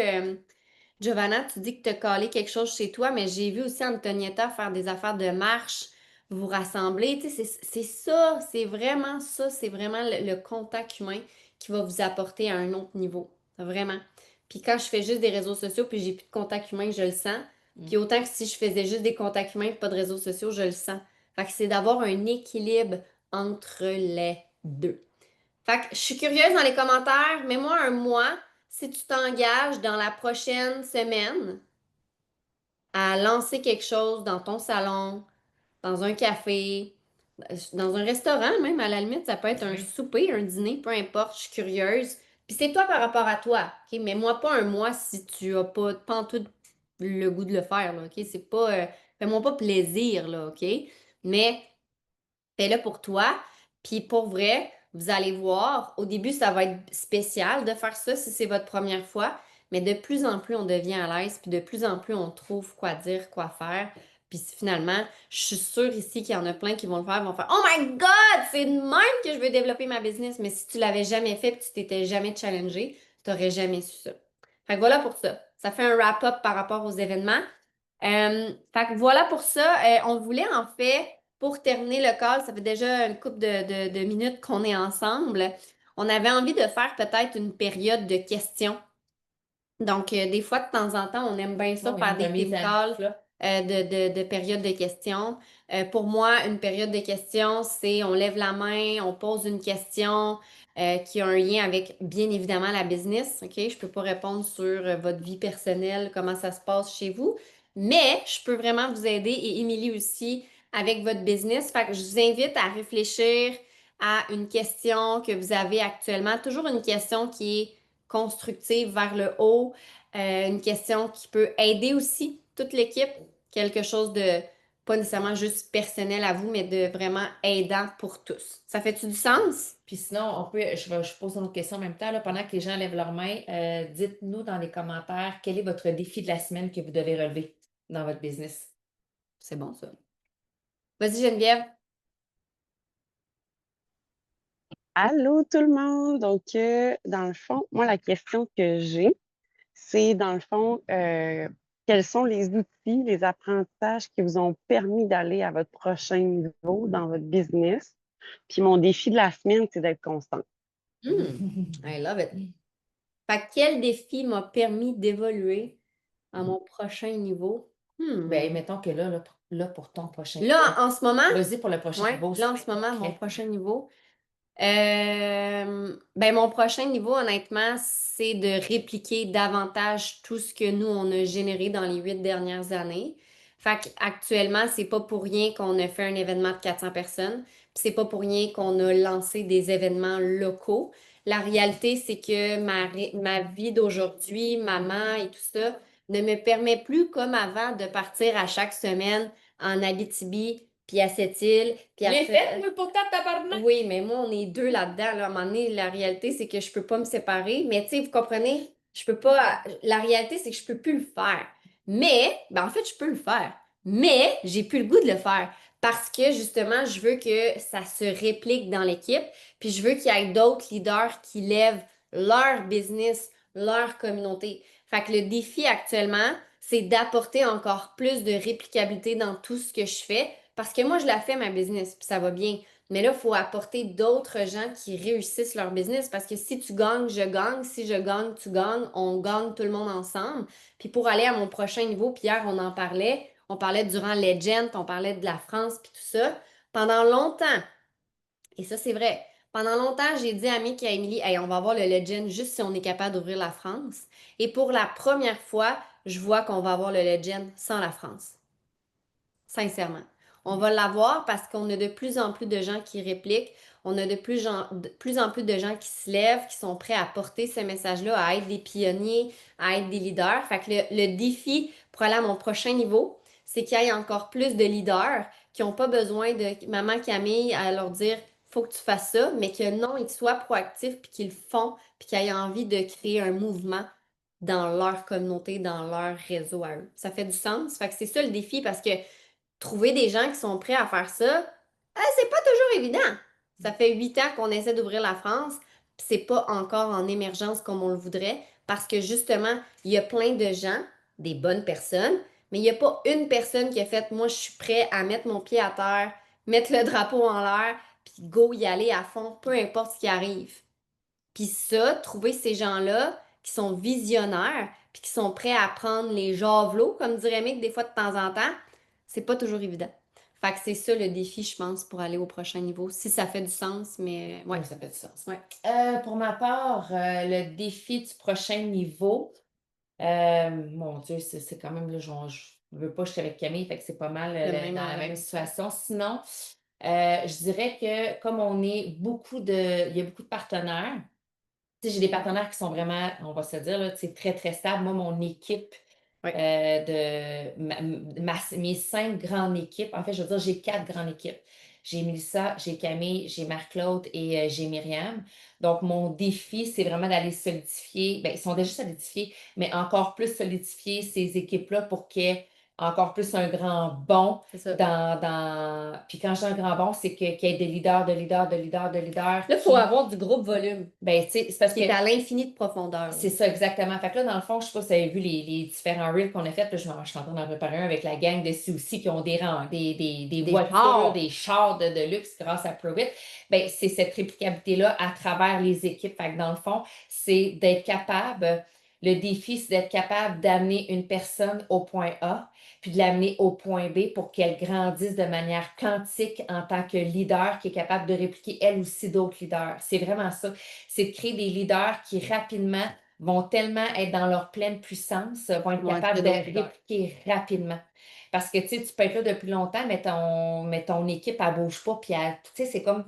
Giovanna, tu dis que tu as collé quelque chose chez toi, mais j'ai vu aussi Antonietta faire des affaires de marche, vous rassembler. Tu sais, c'est ça, c'est vraiment ça, c'est vraiment le contact humain qui va vous apporter à un autre niveau. Vraiment. Puis quand je fais juste des réseaux sociaux, puis j'ai plus de contact humain, je le sens. Puis autant que si je faisais juste des contacts humains, pas de réseaux sociaux, je le sens. Fait que c'est d'avoir un équilibre entre les deux. Fait que je suis curieuse dans les commentaires. Mets-moi un mois si tu t'engages dans la prochaine semaine à lancer quelque chose dans ton salon, dans un café, dans un restaurant même, à la limite, ça peut être un souper, un dîner, peu importe, je suis curieuse. Puis c'est toi par rapport à toi, OK? Mais moi, pas un mois si tu as pas en tout le goût de le faire, là, OK? C'est pas... fais-moi pas plaisir, là, OK? Mais fais-le pour toi. Puis pour vrai, vous allez voir, au début, ça va être spécial de faire ça si c'est votre première fois, mais de plus en plus, on devient à l'aise, puis de plus en plus, on trouve quoi dire, quoi faire. Puis finalement, je suis sûre ici qu'il y en a plein qui vont le faire, vont faire Oh my God, c'est de même que je veux développer ma business. Mais si tu l'avais jamais fait, puis tu t'étais jamais challengé, tu n'aurais jamais su ça. Fait que voilà pour ça. Ça fait un wrap-up par rapport aux événements. Fait que voilà pour ça. On voulait en fait, pour terminer le call, ça fait déjà une couple de minutes qu'on est ensemble. On avait envie de faire peut-être une période de questions. Donc, des fois, de temps en temps, on aime bien ça, oui, faire une des remise team à calls neuf, là. de période de questions. Pour moi, une période de questions, c'est on lève la main, on pose une question qui a un lien avec, bien évidemment, la business. OK? Je ne peux pas répondre sur votre vie personnelle, comment ça se passe chez vous, mais je peux vraiment vous aider et Émilie aussi avec votre business. Fait que je vous invite à réfléchir à une question que vous avez actuellement. Toujours une question qui est constructive vers le haut, une question qui peut aider aussi toute l'équipe, quelque chose de pas nécessairement juste personnel à vous, mais de vraiment aidant pour tous. Ça fait-tu du sens? Puis sinon, je pose une autre question en même temps, là, pendant que les gens lèvent leurs mains, dites-nous dans les commentaires quel est votre défi de la semaine que vous devez relever dans votre business. C'est bon, ça. Vas-y, Geneviève. Allô tout le monde! Donc, dans le fond, moi, la question que j'ai, c'est dans le fond, quels sont les outils, les apprentissages qui vous ont permis d'aller à votre prochain niveau dans votre business? Puis mon défi de la semaine, c'est d'être constante. I love it. Fait que quel défi m'a permis d'évoluer à mon prochain niveau? Ben, mettons que là, pour ton prochain niveau. Là, en ce moment, Vas-y pour le prochain ouais, niveau. là, en sois ce moment, mon concret. prochain niveau, Ben mon prochain niveau, honnêtement, c'est de répliquer davantage tout ce que nous, on a généré dans les 8 dernières années. Fait qu'actuellement, c'est pas pour rien qu'on a fait un événement de 400 personnes, puis c'est pas pour rien qu'on a lancé des événements locaux. La réalité, c'est que ma vie d'aujourd'hui, maman et tout ça, ne me permet plus comme avant de partir à chaque semaine en Abitibi, puis à Sept-Îles, puis Je l'ai après... fait, moi, pourtant, tabarnak! Oui, mais moi, on est deux là-dedans. Là. À un moment donné, la réalité, c'est que je peux pas me séparer. Mais tu sais, vous comprenez, je peux pas. La réalité, c'est que je peux plus le faire. Mais, ben en fait, je peux le faire. Mais j'ai plus le goût de le faire. Parce que justement, je veux que ça se réplique dans l'équipe. Puis je veux qu'il y ait d'autres leaders qui lèvent leur business, leur communauté. Fait que le défi actuellement, c'est d'apporter encore plus de réplicabilité dans tout ce que je fais. Parce que moi, je la fais, ma business, puis ça va bien. Mais là, il faut apporter d'autres gens qui réussissent leur business parce que si tu gagnes, je gagne. Si je gagne, tu gagnes. On gagne tout le monde ensemble. Puis pour aller à mon prochain niveau, Pierre, on parlait durant Legend, on parlait de la France, puis tout ça. Pendant longtemps, et ça c'est vrai, pendant longtemps, j'ai dit à Mick et à Emily, hey, on va avoir le Legend juste si on est capable d'ouvrir la France. Et pour la première fois, je vois qu'on va avoir le Legend sans la France. Sincèrement. On va l'avoir parce qu'on a de plus en plus de gens qui répliquent. On a de plus en plus de gens qui se lèvent, qui sont prêts à porter ce message-là, à être des pionniers, à être des leaders. Fait que le défi pour aller à mon prochain niveau, c'est qu'il y ait encore plus de leaders qui n'ont pas besoin de maman Camille à leur dire faut que tu fasses ça, mais que non, ils soient proactifs puis qu'ils le font puis qu'ils aient envie de créer un mouvement dans leur communauté, dans leur réseau à eux. Ça fait du sens? Fait que c'est ça le défi parce que trouver des gens qui sont prêts à faire ça, c'est pas toujours évident. Ça fait 8 ans qu'on essaie d'ouvrir la France, puis c'est pas encore en émergence comme on le voudrait, parce que justement, il y a plein de gens, des bonnes personnes, mais il n'y a pas une personne qui a fait, moi, je suis prêt à mettre mon pied à terre, mettre le drapeau en l'air, puis go y aller à fond, peu importe ce qui arrive. Puis ça, trouver ces gens-là qui sont visionnaires, puis qui sont prêts à prendre les javelots, comme dirait Mick, des fois de temps en temps, c'est pas toujours évident. Fait que c'est ça le défi, je pense, pour aller au prochain niveau. Si ça fait du sens, mais ouais. Oui, ça fait du sens. Ouais. Pour ma part, le défi du prochain niveau, mon Dieu, c'est quand même, là, je veux pas, je suis avec Camille, fait que c'est pas mal Le même dans la horaire. même situation. Sinon, je dirais que comme on est il y a beaucoup de partenaires, tu sais, j'ai des partenaires qui sont vraiment, on va se dire, là, tu sais, très, très stables. Moi, mon équipe, Ouais. mes 5 grandes équipes, en fait, je veux dire, j'ai 4 grandes équipes. J'ai Mélissa, j'ai Camille, j'ai Marc-Claude et j'ai Myriam. Donc, mon défi, c'est vraiment d'aller solidifier, ben, ils sont déjà solidifiés, mais encore plus solidifier ces équipes-là pour qu'il y ait encore plus un grand bond C'est ça. Puis quand je dis un grand bond, c'est qu'il y ait des leaders, de leaders, de leaders, de leaders. Là, il faut avoir du groupe volume, Ben, tu sais, c'est parce qui que est à l'infini de profondeur. c'est ça, exactement. Fait que là, dans le fond, je sais pas si vous avez vu les différents reels qu'on a fait. Là, je suis en train d'en préparer un avec la gang de aussi qui ont des voitures, chars. des chars de luxe grâce à Provit. Ben, c'est cette réplicabilité-là à travers les équipes. Fait que dans le fond, c'est d'être capable, le défi, c'est d'être capable d'amener une personne au point A, puis de l'amener au point B pour qu'elle grandisse de manière quantique en tant que leader qui est capable de répliquer elle aussi d'autres leaders. C'est vraiment ça. C'est de créer des leaders qui rapidement vont tellement être dans leur pleine puissance, vont être Vont être capables de d'autres leaders. répliquer rapidement. Parce que tu sais, tu peux être là depuis longtemps, mais ton équipe, elle bouge pas, puis tu sais, c'est comme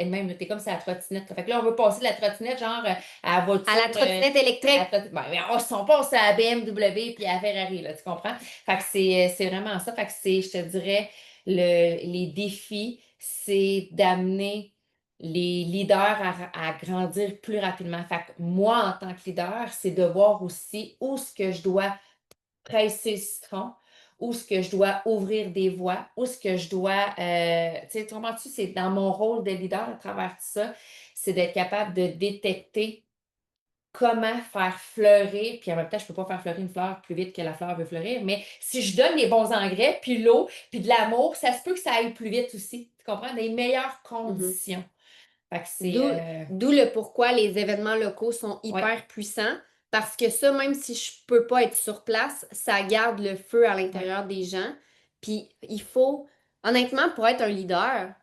et même, t'es comme ça à la trottinette. Fait que là, on veut passer de la trottinette, genre à la voiture. À la trottinette électrique. On s'en passe à la BMW puis à la Ferrari, là, tu comprends? Fait que c'est vraiment ça. Fait que je te dirais, les défis, c'est d'amener les leaders à grandir plus rapidement. Fait que moi, en tant que leader, c'est de voir aussi où ce que je dois presser le citron, où ce que je dois ouvrir des voies, où ce que je dois, tu sais, comprends-tu, c'est dans mon rôle de leader à travers tout ça, c'est d'être capable de détecter comment faire fleurir, puis en même temps, je ne peux pas faire fleurir une fleur plus vite que la fleur veut fleurir, mais si je donne les bons engrais, puis l'eau, puis de l'amour, ça se peut que ça aille plus vite aussi. Tu comprends? Des meilleures conditions. Fait que c'est. D'où le pourquoi les événements locaux sont hyper puissants. Parce que ça, même si je peux pas être sur place, ça garde le feu à l'intérieur des gens. Puis il faut, honnêtement, pour être un leader,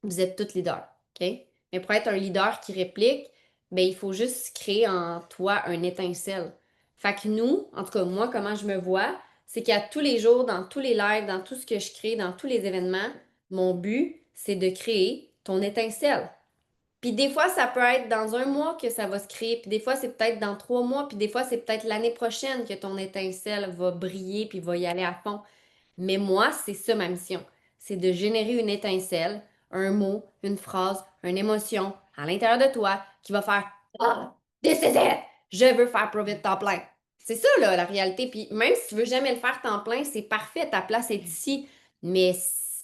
Vous êtes tous leaders, OK? Mais pour être un leader qui réplique, ben, il faut juste créer en toi un étincelle. Fait que nous, en tout cas, moi, comment je me vois, c'est qu'à tous les jours, dans tous les lives, dans tout ce que je crée, dans tous les événements, mon but, c'est de créer ton étincelle. Puis des fois, ça peut être dans un mois que ça va se créer, puis des fois, c'est peut-être dans 3 mois, puis des fois, c'est peut-être l'année prochaine que ton étincelle va briller, puis va y aller à fond. Mais moi, c'est ça ma mission. C'est de générer une étincelle, un mot, une phrase, une émotion à l'intérieur de toi qui va faire Ah, this is it! Je veux faire Prove It temps plein. C'est ça, là, la réalité. Puis même si tu veux jamais le faire temps plein, c'est parfait, ta place est ici. Mais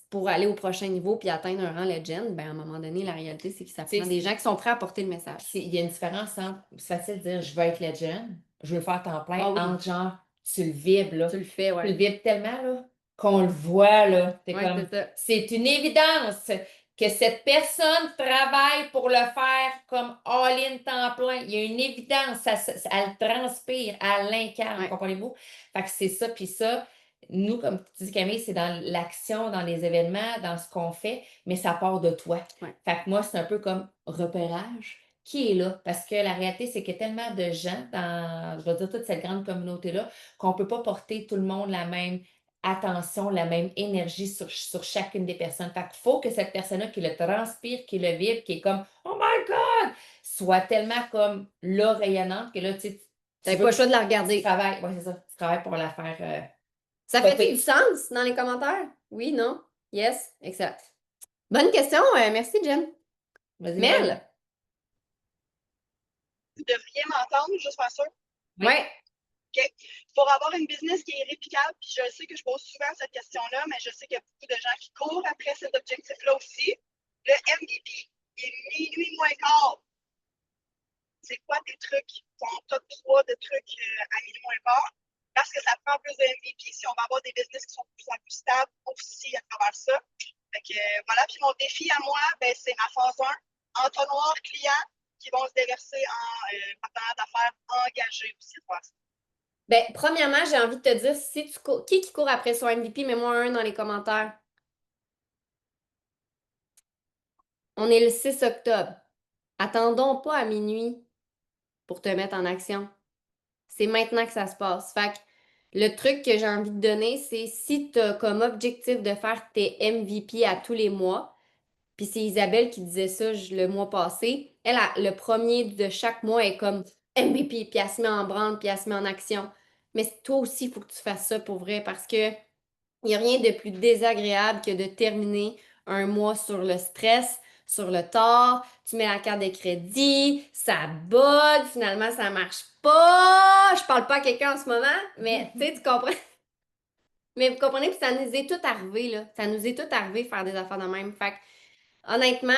pour aller au prochain niveau puis atteindre un rang legend, ben à un moment donné, la réalité, c'est que ça Tu prend sais, des gens qui sont prêts à porter le message. il y a une différence entre, c'est facile de dire je veux être legend, je veux le faire temps plein, Ah oui. entre genre, tu le vibres, là. Tu le fais, Tu le ouais. vibres tellement, là, qu'on le voit, là. T'es Ouais, comme, c'est ça. c'est une évidence que cette personne travaille pour le faire comme all-in temps plein. Il y a une évidence, elle transpire, elle l'incarne, Ouais. comprenez-vous? Fait que c'est ça, puis ça, nous, comme tu dis, Camille, c'est dans l'action, dans les événements, dans ce qu'on fait, mais ça part de toi. Ouais. Fait que moi, c'est un peu comme repérage. Qui est là? Parce que la réalité, c'est qu'il y a tellement de gens dans, je vais dire, toute cette grande communauté-là, qu'on ne peut pas porter tout le monde la même attention, la même énergie sur chacune des personnes. Fait qu'il faut que cette personne-là qui le transpire, qui le vibre, qui est comme Oh my God! Soit tellement comme là rayonnante que là, tu sais, T'avais tu pas veux le choix de la tu regarder. travailles, ouais, c'est ça. Tu travailles pour la faire Ça fait-tu popper. du sens dans les commentaires? Oui, non? Yes? Excellent. Bonne question. Merci, Jen. Vas-y, Jen. Mel? Vous devriez m'entendre, juste pas sûr. Oui. Ouais. OK. Pour avoir une business qui est réplicable, puis je sais que je pose souvent cette question-là, mais je sais qu'il y a beaucoup de gens qui courent après cet objectif-là aussi. Le MVP, il est minuit moins quart. C'est quoi tes trucs, ton top 3 de trucs à minuit moins quart? Parce que ça prend plus de MVP si on va avoir des business qui sont de plus en plus stables aussi à travers ça. Fait que voilà, puis mon défi à moi, ben, c'est ma phase 1, entonnoir client qui vont se déverser en partenaire d'affaires engagés aussi. Ben, premièrement, j'ai envie de te dire, si tu cours, qui court après son MVP, mets-moi un dans les commentaires. On est le 6 octobre. Attendons pas à minuit pour te mettre en action. C'est maintenant que ça se passe. Fait que le truc que j'ai envie de donner, c'est si tu as comme objectif de faire tes MVP à tous les mois, puis c'est Isabelle qui disait ça le mois passé, elle, le premier de chaque mois est comme MVP, puis elle se met en branle, puis elle se met en action. Mais toi aussi, il faut que tu fasses ça pour vrai parce que il n'y a rien de plus désagréable que de terminer un mois sur le stress, sur le tard. Tu mets la carte de crédit, ça bug, finalement ça marche pas. Je parle pas à quelqu'un en ce moment, mais tu sais, tu comprends. Mais vous comprenez, puis ça nous est tout arrivé, là. Ça nous est tout arrivé faire des affaires de même. Fait que, honnêtement,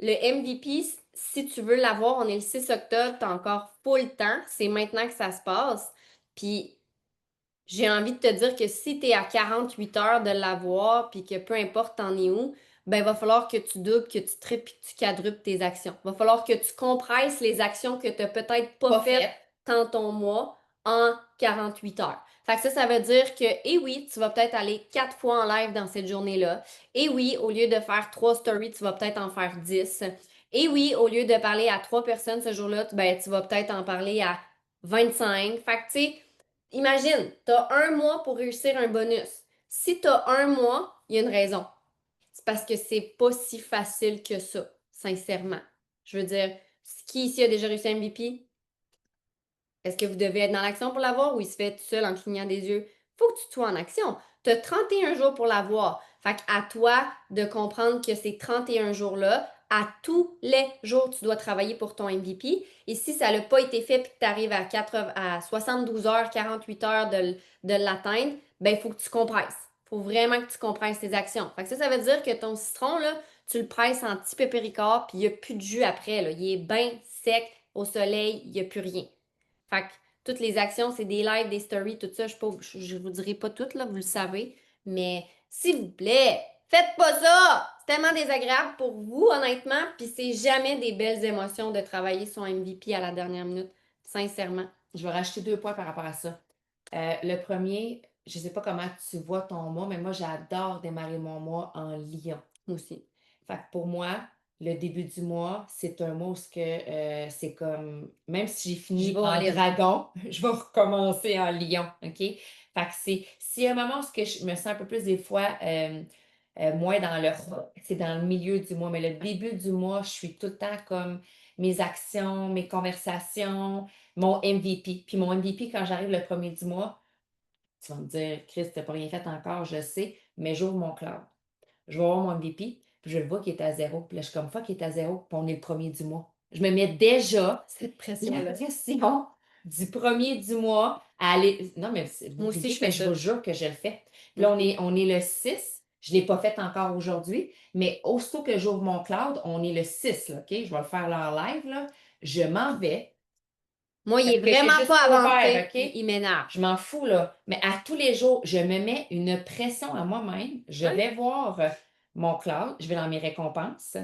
le MVP, si tu veux l'avoir, on est le 6 octobre, t'as encore full temps. C'est maintenant que ça se passe. Puis j'ai envie de te dire que si tu es à 48 heures de l'avoir, puis que peu importe t'en es où, ben il va falloir que tu doubles, que tu triples, que tu quadruples tes actions. Il va falloir que tu compresses les actions que tu n'as peut-être pas faites dans ton mois en 48 heures. Fait que ça veut dire que, et oui, tu vas peut-être aller 4 fois en live dans cette journée-là. Et oui, au lieu de faire 3 stories, tu vas peut-être en faire 10. Et oui, au lieu de parler à 3 personnes ce jour-là, ben, tu vas peut-être en parler à 25. Fait que, tu sais, imagine, tu as un mois pour réussir un bonus. Si tu as un mois, il y a une raison. C'est parce que c'est pas si facile que ça, sincèrement. Je veux dire, qui ici a déjà réussi un MVP? Est-ce que vous devez être dans l'action pour l'avoir ou il se fait tout seul en clignant des yeux? Faut que tu sois en action. Tu as 31 jours pour l'avoir. Fait à toi de comprendre que ces 31 jours-là, à tous les jours, tu dois travailler pour ton MVP. Et si ça n'a pas été fait et que tu arrives à 72 heures, 48 heures de l'atteindre, ben il faut que tu compresses. Il faut vraiment que tu compresses tes actions. Fait que ça veut dire que ton citron, là, tu le presses en petit pépéricard puis il n'y a plus de jus après. Là. Il est bien sec au soleil, il n'y a plus rien. Fait que toutes les actions, c'est des lives, des stories, tout ça. Je vous dirai pas toutes, là, vous le savez. Mais s'il vous plaît, faites pas ça! C'est tellement désagréable pour vous, honnêtement. Puis c'est jamais des belles émotions de travailler son MVP à la dernière minute. Sincèrement. Je vais rajouter 2 points par rapport à ça. Le premier, je ne sais pas comment tu vois ton mois, mais moi, j'adore démarrer mon mois en lion. Moi aussi. Fait que pour moi, le début du mois, c'est un mois où c'est comme, même si j'ai fini vais au en lion. dragon, je vais recommencer en lion, OK? Fait que s'il y a un moment où je me sens un peu plus des fois moins dans c'est dans le milieu du mois, mais le début du mois, je suis tout le temps comme mes actions, mes conversations, mon MVP. Puis mon MVP, quand j'arrive le premier du mois, tu vas me dire, Chris, t'as pas rien fait encore, je sais, mais j'ouvre mon cloud. Je vais voir mon MVP, puis je le vois qui est à 0. Puis là, je suis comme, fuck, il est à 0, puis on est le premier du mois. Je me mets déjà Cette la pression-là. pression du premier du mois à aller. Non, mais vous Moi aussi, riez, je fais mais je ça. vous jure que je le fais. Puis là, Mhm. on est le 6. Je ne l'ai pas fait encore aujourd'hui, mais aussitôt que j'ouvre mon cloud, on est le 6, là, OK? Je vais le faire là en live, là. Je m'en vais. Moi, il Parce est que j'ai vraiment juste pas avancé. ouvert, OK? Il m'énerve. Je m'en fous, là. Mais à tous les jours, je me mets une pression à moi-même. Je Ouais. vais voir mon cloud. Je vais dans mes récompenses.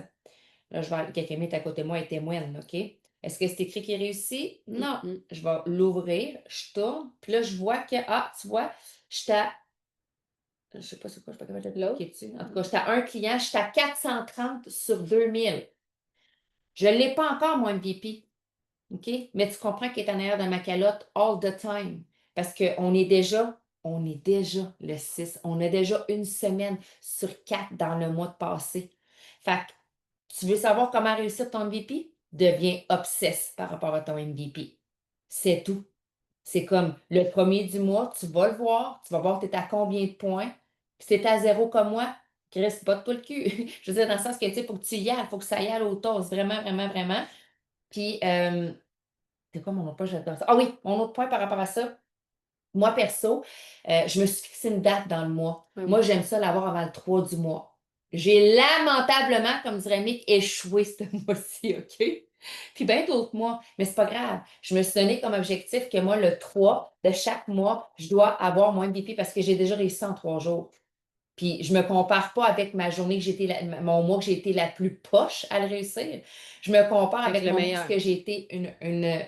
Là, quelqu'un met à côté de moi et témoigne, OK? Est-ce que c'est écrit qu'il réussit? Non. Mhm. Je vais l'ouvrir, je tourne, puis là, je vois que, tu vois, j'étais à, je sais pas c'est quoi, je suis pas capable de L'autre? cliquer dessus. En tout cas, j'étais à un client, j'étais à 430 sur 2000. Je ne l'ai pas encore, mon MVP. OK? Mais tu comprends qu'il est en arrière de ma calotte all the time. Parce on est déjà le 6. On a déjà une semaine sur 4 dans le mois de passé. Fait que tu veux savoir comment réussir ton MVP? Deviens obsesse par rapport à ton MVP. C'est tout. C'est comme le premier du mois, tu vas le voir, tu vas voir tu es à combien de points. Puis si tu à 0 comme moi, Chris, pas le cul. Je veux dire, dans le sens que, tu sais, il faut que tu y ailles, il faut que ça y aille au toast, vraiment, vraiment, vraiment. Puis, c'est quoi mon autre point? J'adore ça. Ah oui, mon autre point par rapport à ça, moi perso, je me suis fixé une date dans le mois. Ouais, Moi, j'aime ça l'avoir avant le 3 du mois. J'ai lamentablement, comme dirait Mick, échoué ce mois-ci, OK? Puis bien d'autres mois, mais c'est pas grave. Je me suis donné comme objectif que moi, le 3 de chaque mois, je dois avoir mon MVP parce que j'ai déjà réussi en 3 jours. Puis je me compare pas avec ma journée que mon mois que j'ai été la plus poche à le réussir. Je me compare Avec avec le mon mois meilleur. que j'ai été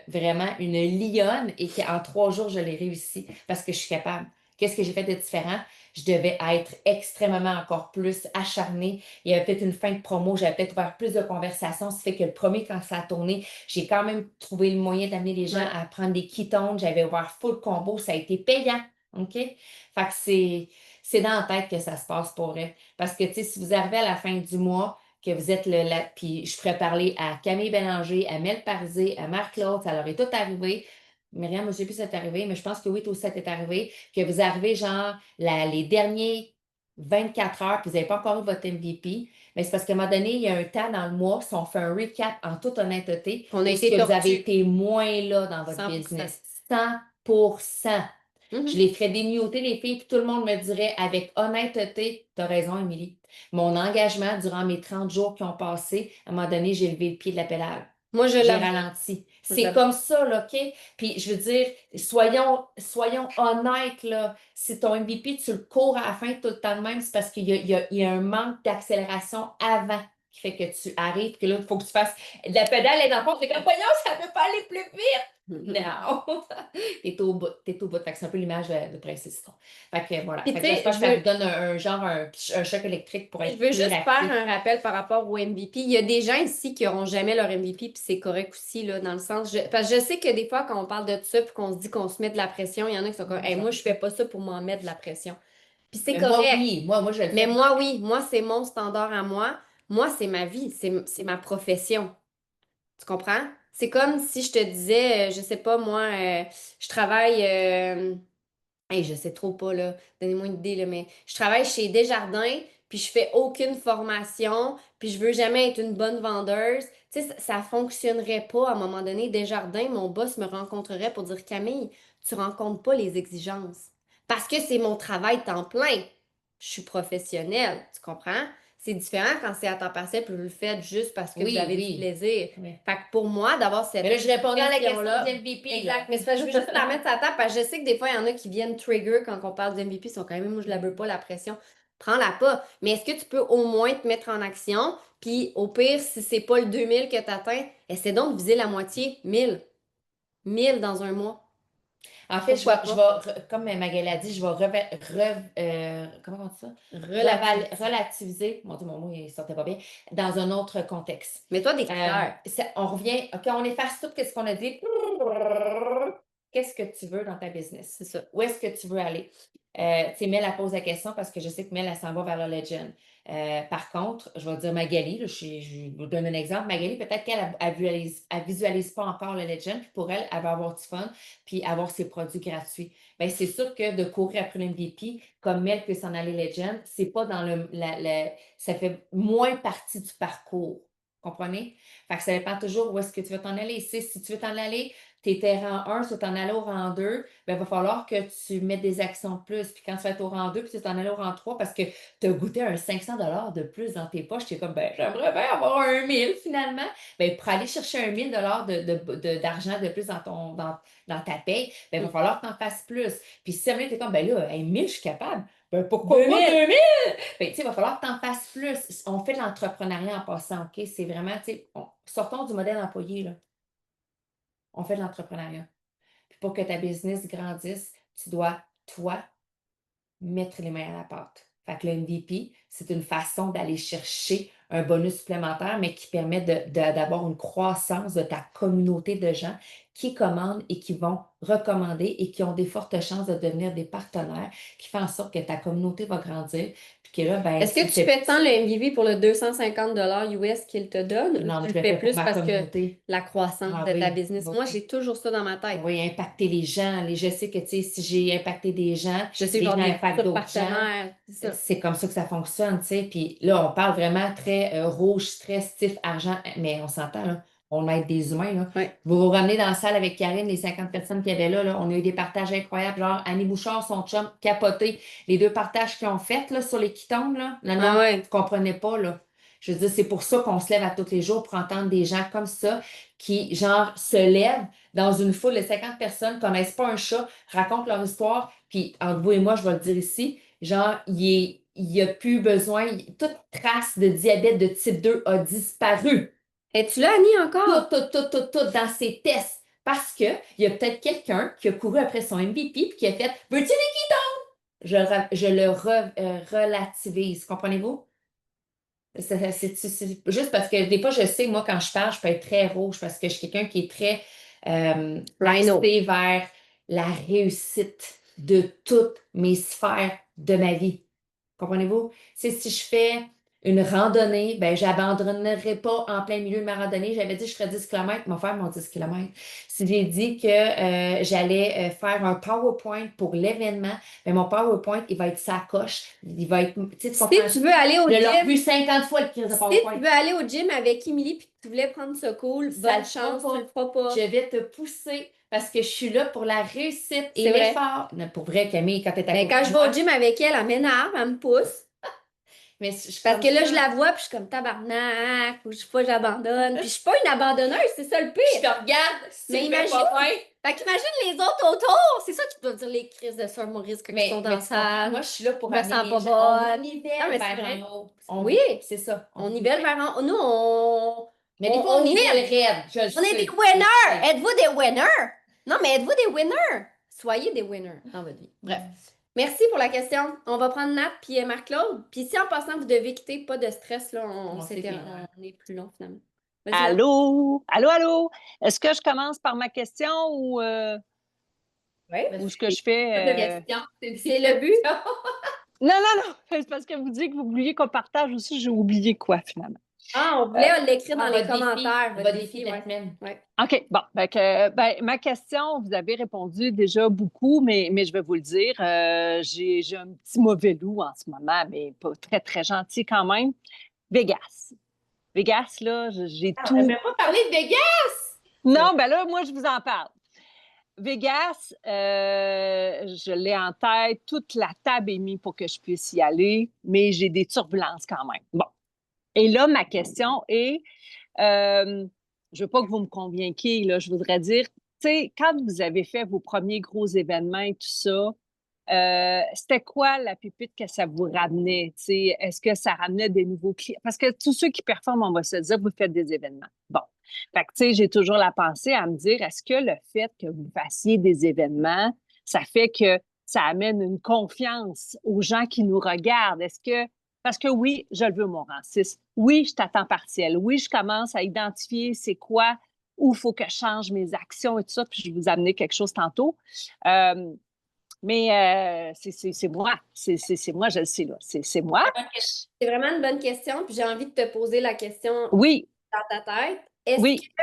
vraiment une lionne et qu'en 3 jours, je l'ai réussi parce que je suis capable. Qu'est-ce que j'ai fait de différent? Je devais être extrêmement encore plus acharnée. Il y avait peut-être une fin de promo, j'avais peut-être ouvert plus de conversations. Ça fait que le premier, quand ça a tourné, j'ai quand même trouvé le moyen d'amener les gens Ouais. à prendre des ketones. J'avais ouvert full combo, ça a été payant. OK? Fait que c'est dans la tête que ça se passe pour vrai. Parce que, tu sais, si vous arrivez à la fin du mois, que vous êtes puis je pourrais parler à Camille Bélanger, à Mel Parizé, à Marc-Claude, ça leur est tout arrivé. Myriam, je ne sais plus si c'est arrivé, mais je pense que oui, toi aussi, ça t'est arrivé. Que vous arrivez, genre, les derniers 24 heures, puis vous n'avez pas encore eu votre MVP. Mais c'est parce qu'à un moment donné, il y a un temps dans le mois, si on fait un recap en toute honnêteté, On a où été que vous avez tortue. été moins là dans votre 100%. business. 100%. Mhm. Je les ferais démioter les filles, puis tout le monde me dirait avec honnêteté, t'as raison, Émilie. Mon engagement durant mes 30 jours qui ont passé, à un moment donné, j'ai levé le pied de la pédale. Moi, je J'ai l'avoue. ralenti. Je C'est l'avoue. comme ça, là, OK? Puis je veux dire, soyons honnêtes, là. Si ton MVP, tu le cours à la fin tout le temps de même, c'est parce qu'il y a un manque d'accélération avant qui fait que tu arrives, que là, il faut que tu fasses de la pédale et dans le fond, c'est comme, voyons, ça ne peut pas aller plus vite. Non! T'es au bout, t'es au bout. Fait que c'est un peu l'image de Princess Citron. Fait que voilà. Puis, Fait tu que sais, j'espère que je ça veux- vous donne un choc électrique pour Je être veux plus juste rapide. faire un rappel par rapport au MVP. Il y a des gens ici qui n'auront jamais leur MVP, puis c'est correct aussi, là, dans le sens. Parce que je sais que des fois, quand on parle de ça, puis qu'on se dit qu'on se met de la pression, il y en a qui sont comme, hey, moi, je fais pas ça pour m'en mettre de la pression. Puis c'est Mais moi, correct. oui. Moi, je le Mais fais. moi, oui, moi, c'est mon standard à moi. Moi, c'est ma vie, c'est ma profession. Tu comprends? C'est comme si je te disais, je sais pas, moi, je travaille. Hey, je sais trop pas, là. Donnez-moi une idée, là, mais je travaille chez Desjardins, puis je fais aucune formation, puis je veux jamais être une bonne vendeuse. Tu sais, ça fonctionnerait pas à un moment donné. Desjardins, mon boss me rencontrerait pour dire, Camille, tu rencontres pas les exigences. Parce que c'est mon travail temps plein. Je suis professionnelle, tu comprends? C'est différent quand c'est à temps partiel, puis vous le faites juste parce que vous Oui, avez du oui. plaisir. Oui. Fait que pour moi, d'avoir cette Mais là, je répondais à la question pression-là, du MVP. là. exact. Mais c'est parce que je veux juste la mettre à la table parce que je sais que des fois, il y en a qui viennent trigger quand on parle du MVP. Ils sont quand même, moi, je la veux pas, la pression. Prends-la pas. Mais est-ce que tu peux au moins te mettre en action? Puis au pire, si c'est pas le 2000 que tu atteins, essaie donc de viser la moitié, 1000. 1000 dans un mois. En fait, Pourquoi comme Magali a dit, je vais comment on dit ça? Relativiser. Relativiser, mon Dieu, mon mot, il sortait pas bien, dans un autre contexte. Mets-toi des critères. On revient, OK, on efface tout ce qu'on a dit. Qu'est-ce que tu veux dans ta business? C'est ça. Où est-ce que tu veux aller? Tu sais, Mel, elle pose la question parce que je sais que Mel, elle s'en va vers la Legend. Par contre, je vais dire Magali, là, je vous donne un exemple. Magali, peut-être qu'elle elle visualise pas encore le Legend, puis pour elle, elle va avoir du fun, puis avoir ses produits gratuits. Bien, c'est sûr que de courir après l'MVP, comme Mel peut s'en aller Legend, c'est pas dans ça fait moins partie du parcours. Comprenez? Fait que ça dépend toujours où est-ce que tu veux t'en aller. Si tu veux t'en aller, tu étais rang 1, tu vas t'en aller au rang 2, bien, il va falloir que tu mettes des actions de plus. Puis quand tu vas être au rang 2, puis tu vas t'en aller au rang 3 parce que tu as goûté un 500 de plus dans tes poches, tu es comme, ben, j'aimerais bien avoir un 1000 finalement. Bien, pour aller chercher un 1000 d'argent de plus dans ta paye, bien, il va falloir que tu en fasses plus. Puis si tu es comme, ben là, 1000, je suis capable. Ben, pourquoi pas 2000? Ben, tu sais, il va falloir que tu en fasses plus. On fait de l'entrepreneuriat en passant, OK? C'est vraiment, tu sais, sortons du modèle employé, là. On fait de l'entrepreneuriat. Puis pour que ta business grandisse, tu dois, toi, mettre les mains à la pâte. Fait que le MVP, c'est une façon d'aller chercher un bonus supplémentaire, mais qui permet d'avoir une croissance de ta communauté de gens qui commandent et qui vont recommander et qui ont des fortes chances de devenir des partenaires, qui fait en sorte que ta communauté va grandir. Puis que là, ben, Est-ce que tu fais tant le MVP pour le 250 US qu'il te donne ou non, mais tu je le le fais fais pour plus ma parce que communauté. la croissance Ah de ta oui, business? Moi, j'ai toujours ça dans ma tête. Oui, impacter les gens. Je sais que, tu sais, si j'ai impacté des gens, Je sais les que gens des impactent futurs d'autres gens. partenaires, c'est ça. C'est comme ça que ça fonctionne, tu sais. Puis là, on parle vraiment très rouge, stress, stiff, argent, mais on s'entend, là. On aide des humains, là. Ouais. Vous vous ramenez dans la salle avec Karine, les 50 personnes qu'il y avait là, on a eu des partages incroyables. Genre, Annie Bouchard, son chum, capoté. Les 2 partages qu'ils ont fait, là, sur les Kitomes, là. Non, Ah ouais. vous ne comprenez pas, là. Je veux dire, c'est pour ça qu'on se lève à tous les jours pour entendre des gens comme ça qui, genre, se lèvent dans une foule de 50 personnes, ne connaissent pas un chat, racontent leur histoire, puis entre vous et moi, je vais le dire ici, genre, il n'y a plus besoin, toute trace de diabète de type 2 a disparu. Es-tu là, Annie, encore? Tout dans ses tests. Parce qu'il y a peut-être quelqu'un qui a couru après son MVP et qui a fait veux-tu des ketones? Je le relativise, comprenez-vous? C'est juste parce que des fois, je sais, moi, quand je parle, je peux être très rouge parce que je suis quelqu'un qui est très Rhino. axé vers la réussite de toutes mes sphères de ma vie. Comprenez-vous? Si je fais une randonnée, ben, j'abandonnerai pas en plein milieu de ma randonnée. J'avais dit que je ferais 10 km, je vais faire mon 10 km. Si j'ai dit que j'allais faire un PowerPoint pour l'événement, ben, mon PowerPoint, il va être sa coche. Il va être. Tu Si tu veux aller au je l'ai gym, revu 50 fois le crise de si PowerPoint. tu veux aller au gym avec Emily puis que tu voulais prendre ce cool, Ça bonne le fera chance, pas. tu le feras pas. Je vais te pousser parce que je suis là pour la réussite C'est et vrai. l'effort. Non, pour vrai, Camille, quand tu es à Ben, côté quand de je vais moi, au gym avec elle, elle m'énerve, elle me pousse. mais je suis Parce comme que là, ça. je la vois, puis je suis comme tabarnak, ou je sais pas, j'abandonne. Puis je suis pas une abandonneuse, c'est ça le Je pire. te regarde, si Mais tu me fais imagine, pas faim. fait qu'imagine les autres autour. C'est ça qui doit dire les crises de Sœur Maurice quand ils sont dans la tu comprends, salle. moi, je suis là pour Je me amener sens les pas gens. On bonne. nivelle Non, mais c'est vers vrai. en haut. Oui. C'est ça. On nivelle vers en haut. Nous, on. Mais des fois, on win. nivelle raide. Je le On est sais, des je winners. le sais. Êtes-vous des winners? Non, mais êtes-vous des winners? Soyez des winners dans votre vie. Bref. Merci pour la question. On va prendre Nat puis Marc-Claude. Puis si en passant, vous devez quitter, pas de stress, là, on sait bien. est plus long finalement. Vas-y, Nat. Allô? Allô, allô? Est-ce que je commence par ma question ou ce que je fais? C'est le but. Non, non, non. C'est parce que vous dites que vous vouliez qu'on partage aussi. J'ai oublié quoi, finalement. Ah, on voulait l'écrire dans les Votre défi, commentaires. votre défi de la ouais. semaine. Ouais. OK, bon. Ma question, vous avez répondu déjà beaucoup, mais je vais vous le dire. J'ai un petit mauvais loup en ce moment, mais pas très, très gentil quand même. Vegas. Vegas, là, j'ai On tout. n'a même pas parlé de Vegas! Non, ben là, moi, je vous en parle. Vegas, je l'ai en tête. Toute la table est mise pour que je puisse y aller, mais j'ai des turbulences quand même. Bon. Et là, ma question est, je veux pas que vous me convainquiez, là, je voudrais dire, tu sais, quand vous avez fait vos premiers gros événements et tout ça, c'était quoi la pépite que ça vous ramenait? Tu sais, est-ce que ça ramenait des nouveaux clients? Parce que tous ceux qui performent, on va se dire, vous faites des événements. Bon. Fait que, tu sais, j'ai toujours la pensée à me dire, est-ce que le fait que vous fassiez des événements, ça fait que ça amène une confiance aux gens qui nous regardent? Est-ce que, parce que oui, je le veux, mon racisme. Oui, je t'attends partiel. Oui, je commence à identifier c'est quoi, où il faut que je change mes actions et tout ça, puis je vais vous amener quelque chose tantôt. Mais c'est moi. C'est moi, je le sais, là. C'est moi. C'est vraiment une bonne question, puis j'ai envie de te poser la question Oui, dans ta tête. Est-ce oui. que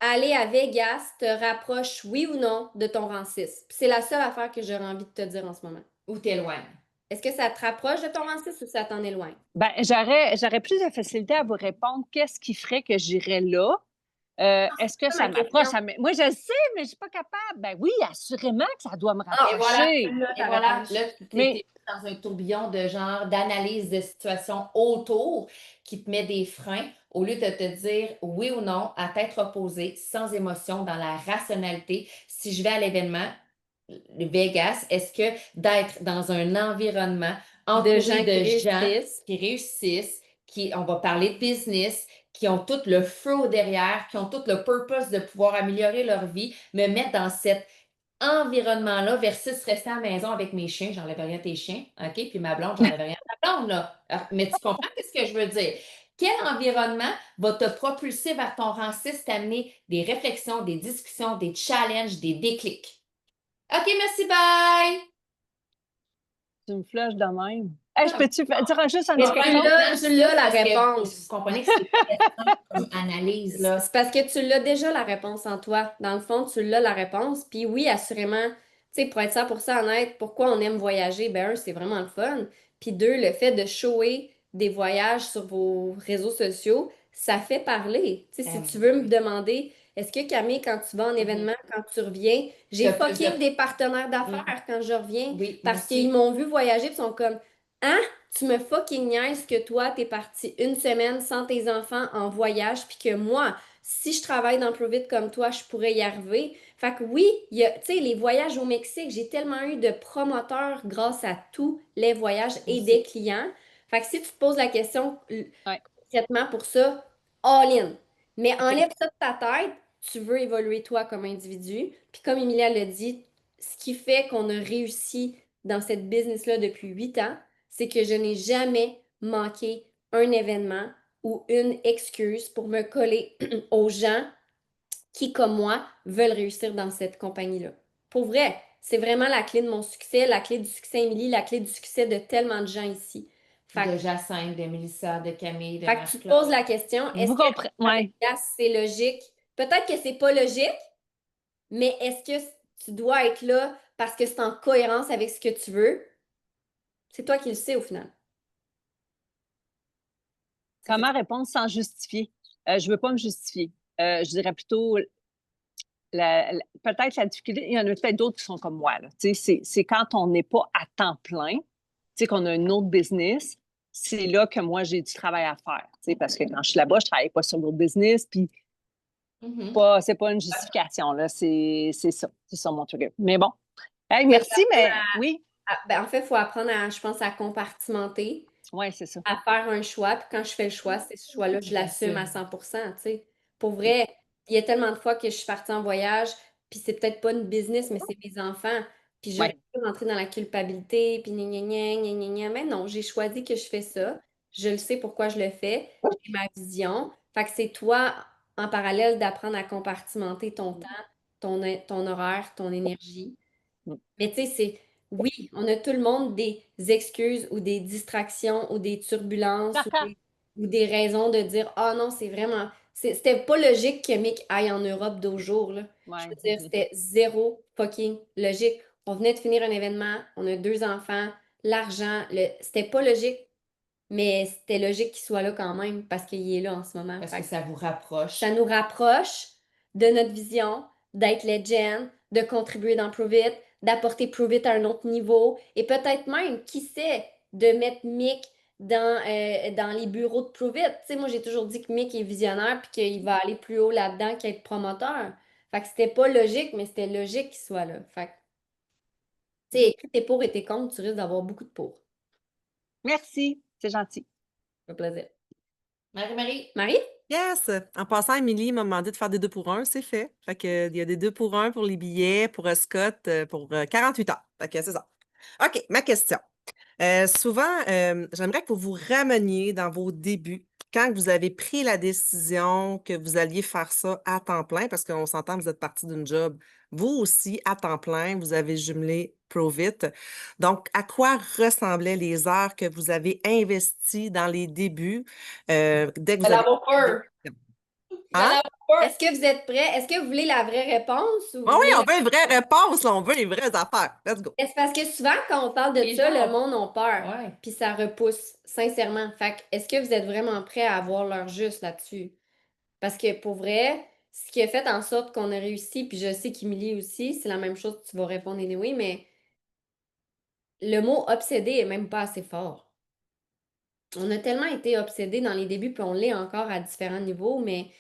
aller à Vegas te rapproche, oui ou non, de ton racisme? Puis c'est la seule affaire que j'aurais envie de te dire en ce moment. Ou t'éloignes. Est-ce que ça te rapproche de ton racisme ou ça t'en éloigne? Ben, j'aurais plus de facilité à vous répondre qu'est-ce qui ferait que j'irais là. Est-ce que ça ça ma m'approche? question. Moi, je le sais, mais je suis pas capable. Ben oui, assurément que ça doit me Ah, Et voilà, rapprocher. là, et ta voilà, réponse. là, tu Mais- es dans un tourbillon de genre d'analyse de situation autour qui te met des freins au lieu de te dire oui ou non à tête reposée, sans émotion, dans la rationalité. Si je vais à l'événement Vegas, est-ce que d'être dans un environnement entouré gens qui de gens réussissent. qui réussissent, qui, on va parler de business, qui ont tout le feu au derrière, qui ont tout le purpose de pouvoir améliorer leur vie, me mettre dans cet environnement-là versus rester à la maison avec mes chiens, j'enlève rien à tes chiens, OK? Puis ma blonde, j'enlève rien à ta blonde, là. Mais tu comprends ce que je veux dire? Quel environnement va te propulser vers ton racisme, t'amener des réflexions, des discussions, des challenges, des déclics? OK, merci, bye! Tu me flushes de même. Hey, je peux-tu dire juste un Mais petit quelque chose? tu l'as la Parce que réponse. vous comprenez que c'est question comme analyse, là. C'est parce que tu l'as déjà la réponse en toi. Dans le fond, tu l'as la réponse. Puis oui, assurément, tu sais, pour être 100% honnête, pourquoi on aime voyager? Ben, un, c'est vraiment le fun. Puis deux, le fait de shower des voyages sur vos réseaux sociaux, ça fait parler. Tu sais, si tu veux me demander, est-ce que Camille, quand tu vas en événement, quand tu reviens, j'ai T'as plus fucking de- des partenaires d'affaires quand je reviens Oui, parce moi aussi. qu'ils m'ont vu voyager et sont comme, hein? Tu me fucking niaises que toi, t'es parti une semaine sans tes enfants en voyage, puis que moi, si je travaille dans Prove It comme toi, je pourrais y arriver. Fait que oui, il y a, tu sais, les voyages au Mexique, j'ai tellement eu de promoteurs grâce à tous les voyages et Aussi. des clients. Fait que si tu te poses la question Ouais. concrètement pour ça, all in. Mais enlève ça de ta tête, tu veux évoluer toi comme individu. Puis comme Emilia l'a dit, ce qui fait qu'on a réussi dans cette business-là depuis 8 ans, c'est que je n'ai jamais manqué un événement ou une excuse pour me coller aux gens qui, comme moi, veulent réussir dans cette compagnie-là. Pour vrai, c'est vraiment la clé de mon succès, la clé du succès Émilie, la clé du succès de tellement de gens ici. Fait De que, Jacinthe, de Mélissa, de Camille, de fait que tu te Marc-Claude. poses la question, est-ce Vous que comprenez? Ouais. c'est logique? Peut-être que c'est pas logique, mais est-ce que tu dois être là parce que c'est en cohérence avec ce que tu veux? C'est toi qui le sais au final. Comment répondre sans justifier? Je ne veux pas me justifier. Je dirais plutôt, peut-être la difficulté, il y en a peut-être d'autres qui sont comme moi. Là. C'est quand on n'est pas à temps plein, qu'on a une autre business, c'est là que moi, j'ai du travail à faire. Parce que quand je suis là-bas, je ne travaille pas sur l'autre business, puis c'est pas une justification. Là, c'est ça. C'est ça mon truc. Mais bon. Hey, merci, mais oui. Ben, en fait, il faut apprendre à, je pense, à compartimenter, Oui, c'est ça. à faire un choix. Puis quand je fais le choix, c'est ce choix-là, je l'assume à 100%, tu sais. Pour vrai, il y a tellement de fois que je suis partie en voyage, puis c'est peut-être pas une business, mais c'est mes enfants. Puis j'aurais Ouais. pu rentrer dans la culpabilité, puis gna gna gna gna gna gna. Mais non, j'ai choisi que je fais ça. Je le sais pourquoi je le fais. J'ai ma vision. Fait que c'est toi, en parallèle, d'apprendre à compartimenter ton temps, ton horaire, ton énergie. Mais tu sais, oui, on a tout le monde des excuses ou des distractions ou des turbulences ou des raisons de dire, ah non, c'est vraiment, c'était pas logique que Mick aille en Europe d'autres jours, là. Je veux dire, c'était zéro fucking logique. On venait de finir un événement, on a 2 enfants, l'argent, c'était pas logique, mais c'était logique qu'il soit là quand même parce qu'il est là en ce moment. Parce Fait que ça vous rapproche. ça nous rapproche de notre vision, d'être legend, de contribuer dans Prove It, d'apporter Prove It à un autre niveau et peut-être même, qui sait, de mettre Mick dans les bureaux de Prove It. Tu sais, moi, j'ai toujours dit que Mick est visionnaire puis qu'il va aller plus haut là-dedans qu'être promoteur. Fait que c'était pas logique, mais c'était logique qu'il soit là. Fait que, tu sais, écris tes pour et tes contre, tu risques d'avoir beaucoup de pour. Merci. C'est gentil. Ça fait plaisir. Marie-Marie, Marie? Yes! En passant, Émilie m'a demandé de faire des 2 pour 1, c'est fait. Fait que, il y a des 2 pour 1 pour les billets pour Scott pour 48 heures. Fait que c'est ça. OK, ma question. Souvent, j'aimerais que vous vous rameniez dans vos débuts, quand vous avez pris la décision que vous alliez faire ça à temps plein, parce qu'on s'entend, vous êtes parti d'une job, vous aussi, à temps plein, vous avez jumelé Provit. Donc, à quoi ressemblaient les heures que vous avez investies dans les débuts, dès que Vous vous allez avez avoir pris la peur. décision? Vous allez Hein? avoir peur. Est-ce que vous êtes prêts? Est-ce que vous voulez la vraie réponse ou Ah vous oui, voulez on veut une vraie réponse, là, on veut les vraies affaires. Let's go. C'est parce que souvent, quand on parle de Les ça, gens le monde a peur. Ouais. Puis ça repousse, sincèrement. Fait que, est-ce que vous êtes vraiment prêts à avoir leur juste là-dessus? Parce que pour vrai, ce qui a fait en sorte qu'on a réussi, puis je sais qu'Emilie aussi, c'est la même chose, tu vas répondre anyway, mais le mot obsédé est même pas assez fort. On a tellement été obsédés dans les débuts, puis on l'est encore à différents niveaux, mais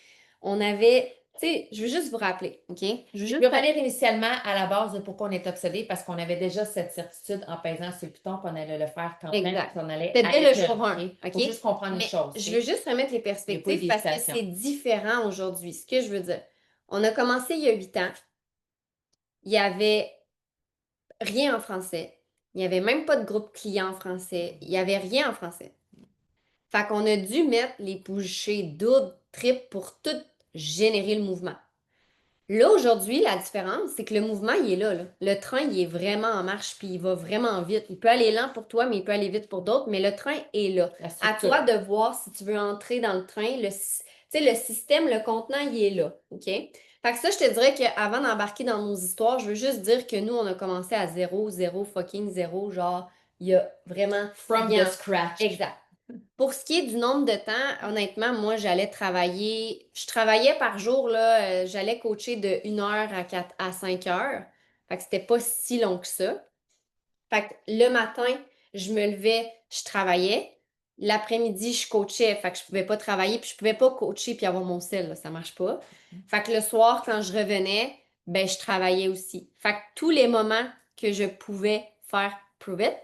on avait. Tu sais, je veux juste vous rappeler, OK? Je veux Je juste veux revenir initialement à la base de pourquoi on est obsédé, parce qu'on avait déjà cette certitude en pesant sur le piton qu'on allait le faire temps plein, Exact. qu'on allait C'était dès le arrêter jour 1, OK? OK? Faut juste comprendre une Mais chose. je veux juste remettre les Il y a pas eu perspectives parce que d'hésitation. c'est différent aujourd'hui. Ce que je veux dire, on a commencé il y a 8 ans. Il y avait rien en français. Il n'y avait même pas de groupe client en français. Il n'y avait rien en français. Fait qu'on a dû mettre les bouchées double, triple pour tout générer le mouvement. Là, aujourd'hui, la différence, c'est que le mouvement, il est là. Le train, il est vraiment en marche, puis il va vraiment vite. Il peut aller lent pour toi, mais il peut aller vite pour d'autres, mais le train est là. La À structure. toi de voir si tu veux entrer dans le train. Tu sais, le système, le contenant, il est là. OK? Fait que ça, je te dirais qu'avant d'embarquer dans nos histoires, je veux juste dire que nous, on a commencé à 0, fucking 0. Genre, il y a vraiment From rien. the scratch. Exact. Pour ce qui est du nombre de temps, honnêtement, moi, je travaillais par jour, là, j'allais coacher de 1 heure à 5 heures. Fait que c'était pas si long que ça. Fait que le matin, je me levais, je travaillais. L'après-midi, je coachais, fait que je pouvais pas travailler, puis je pouvais pas coacher puis avoir mon sel, là, ça marche pas. Fait que le soir, quand je revenais, ben je travaillais aussi. Fait que tous les moments que je pouvais faire Prove It,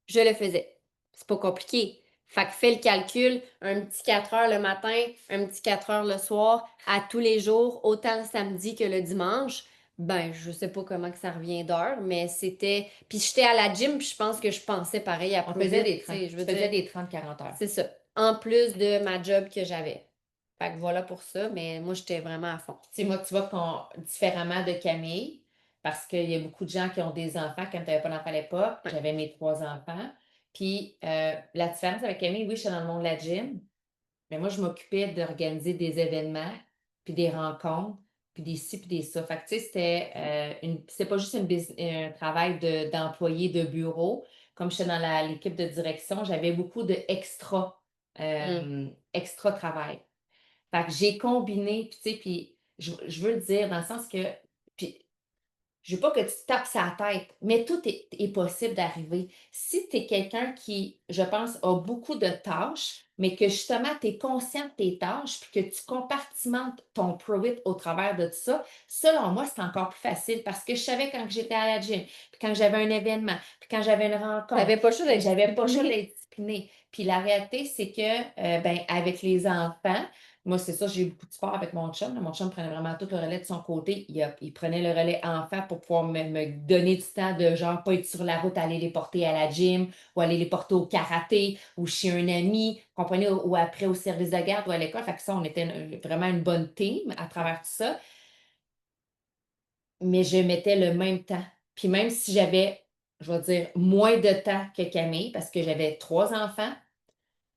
je le faisais. C'est pas compliqué. Fait que fais le calcul, un petit 4 heures le matin, un petit 4 heures le soir, à tous les jours, autant le samedi que le dimanche. Ben, je sais pas comment que ça revient d'heure, mais c'était. Puis j'étais à la gym, puis je pense que je pensais pareil à On Prove faisait It, des tu 30, sais, je veux je faisais dire. des 30-40 heures. C'est ça. En plus de ma job que j'avais. Fait que voilà pour ça, mais moi, j'étais vraiment à fond. Tu sais, moi, tu vois différemment de Camille, parce qu'il y a beaucoup de gens qui ont des enfants. Quand tu n'avais pas d'enfants à l'époque, Ouais. j'avais mes 3 enfants. Puis la différence avec Camille, oui, je suis dans le monde de la gym, mais moi, je m'occupais d'organiser des événements, puis des rencontres, puis des ci, puis des ça. Fait que, tu sais, c'était pas juste un travail d'employé de bureau. Comme j'étais dans l'équipe de direction, j'avais beaucoup de extra travail. Fait que j'ai combiné, puis tu sais, puis je veux le dire dans le sens que, puis je veux pas que tu te tapes sa tête, mais tout est possible d'arriver. Si tu es quelqu'un qui, je pense, a beaucoup de tâches, mais que justement, tu es conscient de tes tâches, puis que tu compartimentes ton Provit au travers de tout ça, selon moi, c'est encore plus facile parce que je savais quand j'étais à la gym, puis quand j'avais un événement, puis quand j'avais une rencontre, T'avais pas le choix d'être j'avais pas le choix discipliné. d'être disciplinée. Puis la réalité, c'est que, ben, avec les enfants, moi, c'est ça, j'ai eu beaucoup de sport avec mon chum. Là. Mon chum prenait vraiment tout le relais de son côté. Il prenait le relais enfant pour pouvoir me donner du temps de genre pas être sur la route, aller les porter à la gym ou aller les porter au karaté ou chez un ami, comprenez, ou après au service de garde ou à l'école. Fait que ça, on était vraiment une bonne team à travers tout ça. Mais je mettais le même temps. Puis même si j'avais, je vais dire, moins de temps que Camille, parce que j'avais 3 enfants,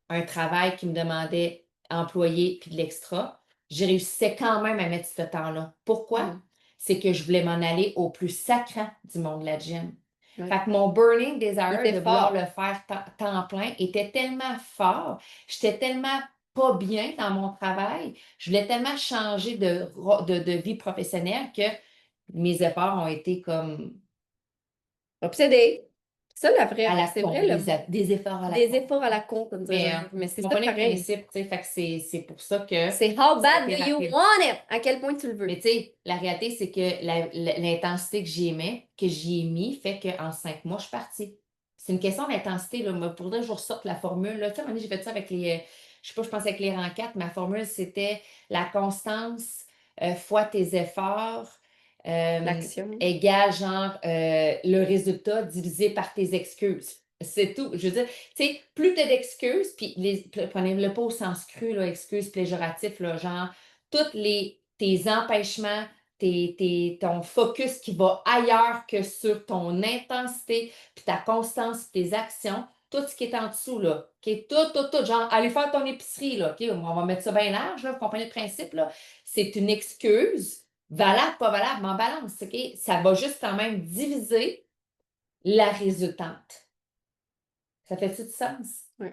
un travail qui me demandait employé puis de l'extra, je réussissais quand même à mettre ce temps-là. Pourquoi? Mm. C'est que je voulais m'en aller au plus sacrant du monde de la gym. Ouais. Fait que mon burning desire était de vouloir fort. le faire temps plein était tellement fort, j'étais tellement pas bien dans mon travail, je voulais tellement changer de vie professionnelle que mes efforts ont été comme Obsédé. C'est ça la vraie. à la C'est con, vrai, des efforts à la des con. efforts à la con, comme dirait Geneviève. Mais c'est ça comprenez le pareil. principe, tu sais, fait que c'est pour ça que C'est how ça a bad do été you rapide. want it? À quel point tu le veux? Mais tu sais, la réalité, c'est que l'intensité que j'y ai mis, fait qu'en 5 mois, je suis partie. C'est une question d'intensité, là. Moi, pour dire, je ressorte la formule, là. Tu sais, à un moment donné, j'ai fait ça avec je sais pas, je pense avec les rangs 4, ma formule, c'était la constance fois tes efforts L'action. égale genre le résultat divisé par tes excuses. C'est tout. Je veux dire, tu sais, plus tu as d'excuses, puis prenez-le pas au sens cru, là, excuses péjoratifs, là, genre, tes empêchements, ton focus qui va ailleurs que sur ton intensité, puis ta constance, tes actions, tout ce qui est en dessous, là, OK? Tout, genre, aller faire ton épicerie, là, OK? On va mettre ça bien large, là, vous comprenez le principe, là? C'est une excuse, valable, pas valable, mais en balance, OK? Ça va juste quand même diviser la résultante. Ça fait-tu du sens? Oui.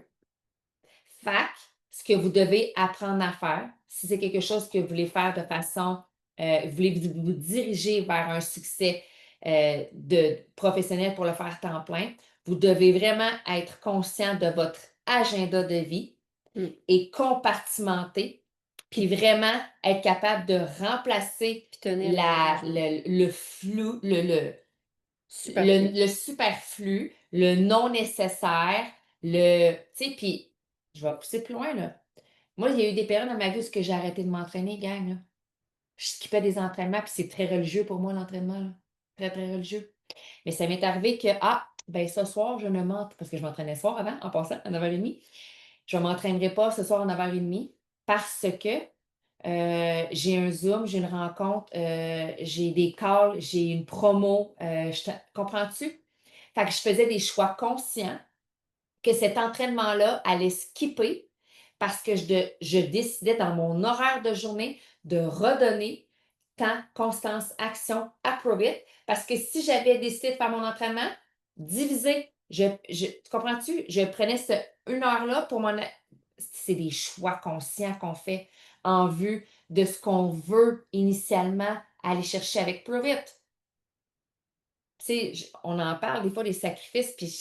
Fac, ce que vous devez apprendre à faire, si c'est quelque chose que vous voulez faire de façon, vous voulez vous diriger vers un succès de professionnel pour le faire temps plein, vous devez vraiment être conscient de votre agenda de vie et compartimenter, puis vraiment être capable de remplacer Puis tenir l'engagement. le flou, Superflu. le superflu, le non nécessaire, tu sais, puis je vais pousser plus loin, là. Moi, il y a eu des périodes dans ma vie où j'ai arrêté de m'entraîner, gang, là. Je skippais des entraînements, puis c'est très religieux pour moi, l'entraînement, là. Très, très religieux. Mais ça m'est arrivé que, ben ce soir, je ne m'entraîne, parce que je m'entraînais ce soir avant, en passant, à 9h30. Je ne m'entraînerai pas ce soir à 9h30 parce que j'ai un Zoom, j'ai une rencontre, j'ai des calls, j'ai une promo. Comprends-tu? Fait que je faisais des choix conscients que cet entraînement-là allait skipper parce que je décidais dans mon horaire de journée de redonner temps, constance, action, approve it. Parce que si j'avais décidé de faire mon entraînement, divisé, tu comprends-tu? Je prenais cette 1 heure-là pour mon. C'est des choix conscients qu'on fait en vue de ce qu'on veut initialement aller chercher avec Prove It. Tu sais, on en parle des fois des sacrifices, puis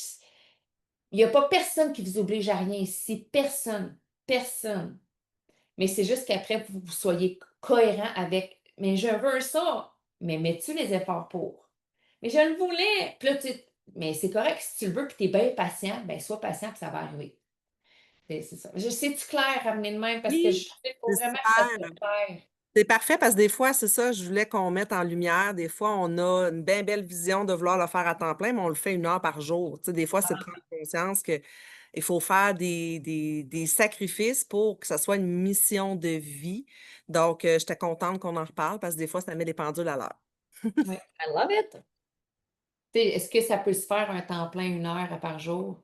il n'y a pas personne qui vous oblige à rien ici. Personne. Personne. Mais c'est juste qu'après, vous soyez cohérent avec mais je veux ça. Mais mets-tu les efforts pour? Mais je le voulais. Puis là, mais c'est correct si tu le veux, puis tu es bien patient, ben sois patient, puis ça va arriver. C'est ça. Je sais-tu clair, ramener de même, parce que Oui, je sais faut c'est vraiment que ça soit super. clair. C'est parfait parce que des fois, c'est ça, je voulais qu'on mette en lumière. Des fois, on a une bien belle vision de vouloir le faire à temps plein, mais on le fait 1 heure par jour. Tu sais, des fois, c'est de prendre conscience qu'il faut faire des sacrifices pour que ça soit une mission de vie. Donc, j'étais contente qu'on en reparle parce que des fois, ça met les pendules à l'heure. Oui. I love it. Tu sais, est-ce que ça peut se faire un temps plein 1 heure par jour?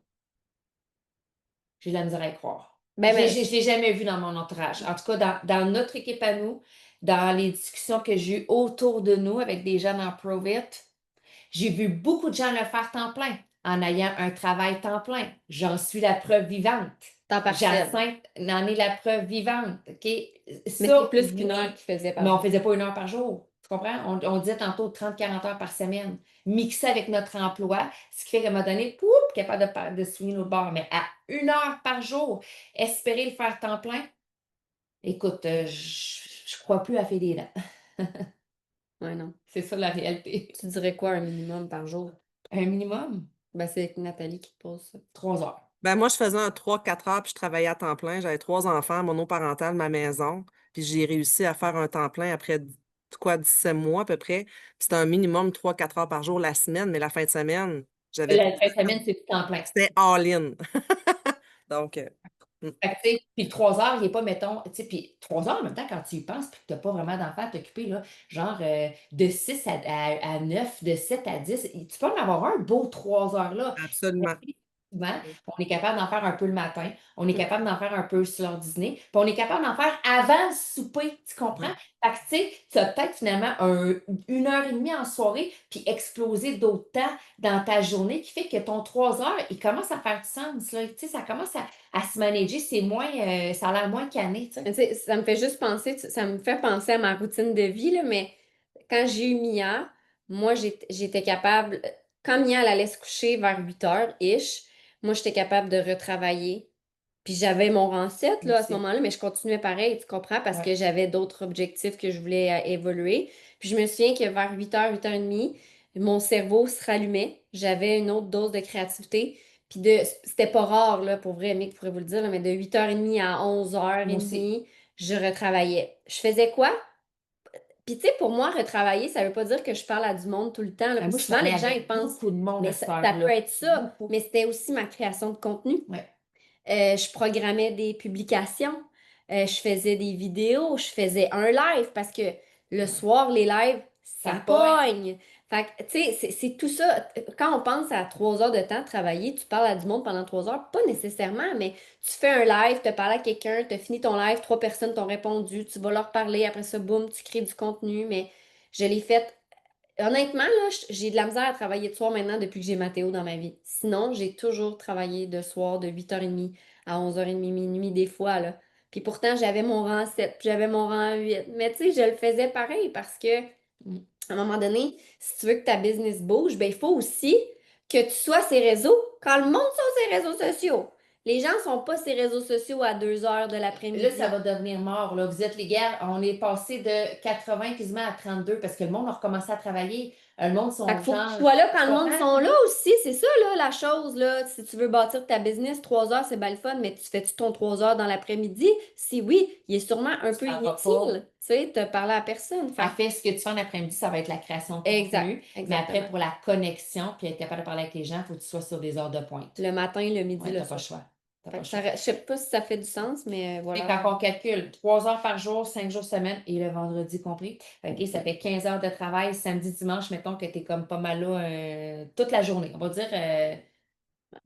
J'ai de la misère à y croire. Ben, Je ne l'ai jamais vu dans mon entourage. En tout cas, dans notre équipe à nous, dans les discussions que j'ai eues autour de nous avec des gens dans Provit, j'ai vu beaucoup de gens le faire temps plein en ayant un travail temps plein. J'en suis la preuve vivante. temps partiel. Jacinthe en est la preuve vivante. OK? Mais Ça, c'est plus qu'une heure qu'il faisait par mais on ne jour. faisait pas 1 heure par jour. Tu comprends? On disait tantôt 30-40 heures par semaine. Mixé avec notre emploi, ce qui fait qu'à un moment donné, poup, capable de swinguer au bord. Mais à 1 heure par jour, espérer le faire temps plein, écoute, je ne crois plus à faire des dents. Ouais, non. C'est ça la réalité. Tu dirais quoi un minimum par jour? Un minimum, Ben, c'est Nathalie qui te pose ça. 3 heures. Ben, moi, je faisais un 3-4 heures, puis je travaillais à temps plein. J'avais 3 enfants, monoparental, ma maison. Puis j'ai réussi à faire un temps plein après 17 mois à peu près. Puis c'était un minimum 3-4 heures par jour la semaine, mais la fin de semaine, j'avais La fin de semaine, c'est tout temps plein. c'était all-in. Donc, Fait que, tu sais, puis 3 heures, il n'est pas, mettons, tu sais, puis 3 heures en même temps, quand tu y penses, puis que tu n'as pas vraiment d'enfants à t'occuper, là, genre de 6 à 9, de 7 à 10, tu peux en avoir un beau 3 heures là. absolument. Souvent, on est capable d'en faire un peu le matin, on est capable d'en faire un peu sur l'heure du dîner, puis on est capable d'en faire avant le souper, tu comprends? Fait que, tu sais, tu as peut-être finalement 1 heure et demie en soirée, puis exploser d'autres temps dans ta journée qui fait que ton 3 heures, il commence à faire du sens, là. Tu sais, ça commence à se manager, c'est moins, ça a l'air moins canné, tu sais. Mais tu sais, ça me fait juste penser, ça me fait penser à ma routine de vie, là, mais quand j'ai eu Mia, moi, j'étais capable, quand Mia elle allait se coucher vers 8h-ish, moi, j'étais capable de retravailler. Puis j'avais mon rang 7 là, à ce Aussi. moment-là, mais je continuais pareil, tu comprends, parce Ouais. que j'avais d'autres objectifs que je voulais évoluer. Puis je me souviens que vers 8h, 8h30, mon cerveau se rallumait. J'avais une autre dose de créativité. Puis c'était pas rare, là, pour vrai, Mick pourrait vous le dire, là, mais de 8h30 à Moi aussi. 11h30, je retravaillais. Je faisais quoi? Puis tu sais, pour moi, retravailler, ça veut pas dire que je parle à du monde tout le temps, là, Moi, parce que je souvent, parlais les gens, avec ils pensent, beaucoup de monde mais à cette ça heure-là. peut être ça, Beaucoup. mais c'était aussi ma création de contenu. Ouais. Je programmais des publications, je faisais des vidéos, je faisais un live parce que le soir, les lives, ça Ça pogne. pogne. Fait que, tu sais, c'est tout ça. Quand on pense à 3 heures de temps de travailler, tu parles à du monde pendant 3 heures, pas nécessairement, mais tu fais un live, tu parles à quelqu'un, tu as fini ton live, 3 personnes t'ont répondu, tu vas leur parler, après ça, boum, tu crées du contenu, mais je l'ai fait. Honnêtement, là, j'ai de la misère à travailler de soir maintenant depuis que j'ai Mathéo dans ma vie. Sinon, j'ai toujours travaillé de soir de 8h30 à 11h30, minuit des fois, là. Puis pourtant, j'avais mon rang 7, puis j'avais mon rang 8. Mais tu sais, je le faisais pareil parce que, à un moment donné, si tu veux que ta business bouge, ben, il faut aussi que tu sois sur ces réseaux quand le monde sont sur ces réseaux sociaux. Les gens ne sont pas sur ces réseaux sociaux à 2h de l'après-midi. Là, ça va devenir mort. Là. Vous êtes les gars, on est passé de 80 quasiment à 32 parce que le monde a recommencé à travailler. Le monde sont Fait qu'il faut que genre. tu sois là quand Tu le monde comprends? sont là aussi. C'est ça, là, la chose, là. Si tu veux bâtir ta business, 3 heures, c'est bien le fun, mais tu fais-tu ton 3 heures dans l'après-midi? Si oui, il est sûrement un peu Ça va pas. inutile. Tu sais, te parler à personne. Fait En fait, ce que tu fais en après-midi, ça va être la création de exact, contenu. Mais exactement. après, pour la connexion, puis être capable de parler avec les gens, il faut que tu sois sur des heures de pointe. Le matin, le midi, Ouais, le t'as pas soir. le choix. T'as Fait pas que le choix. je sais pas si ça fait du sens, mais Et voilà. quand on calcule 3 heures par jour, 5 jours semaine et le vendredi compris, OK, ça fait 15 heures de travail, samedi, dimanche, mettons que tu es comme pas mal là toute la journée. On va dire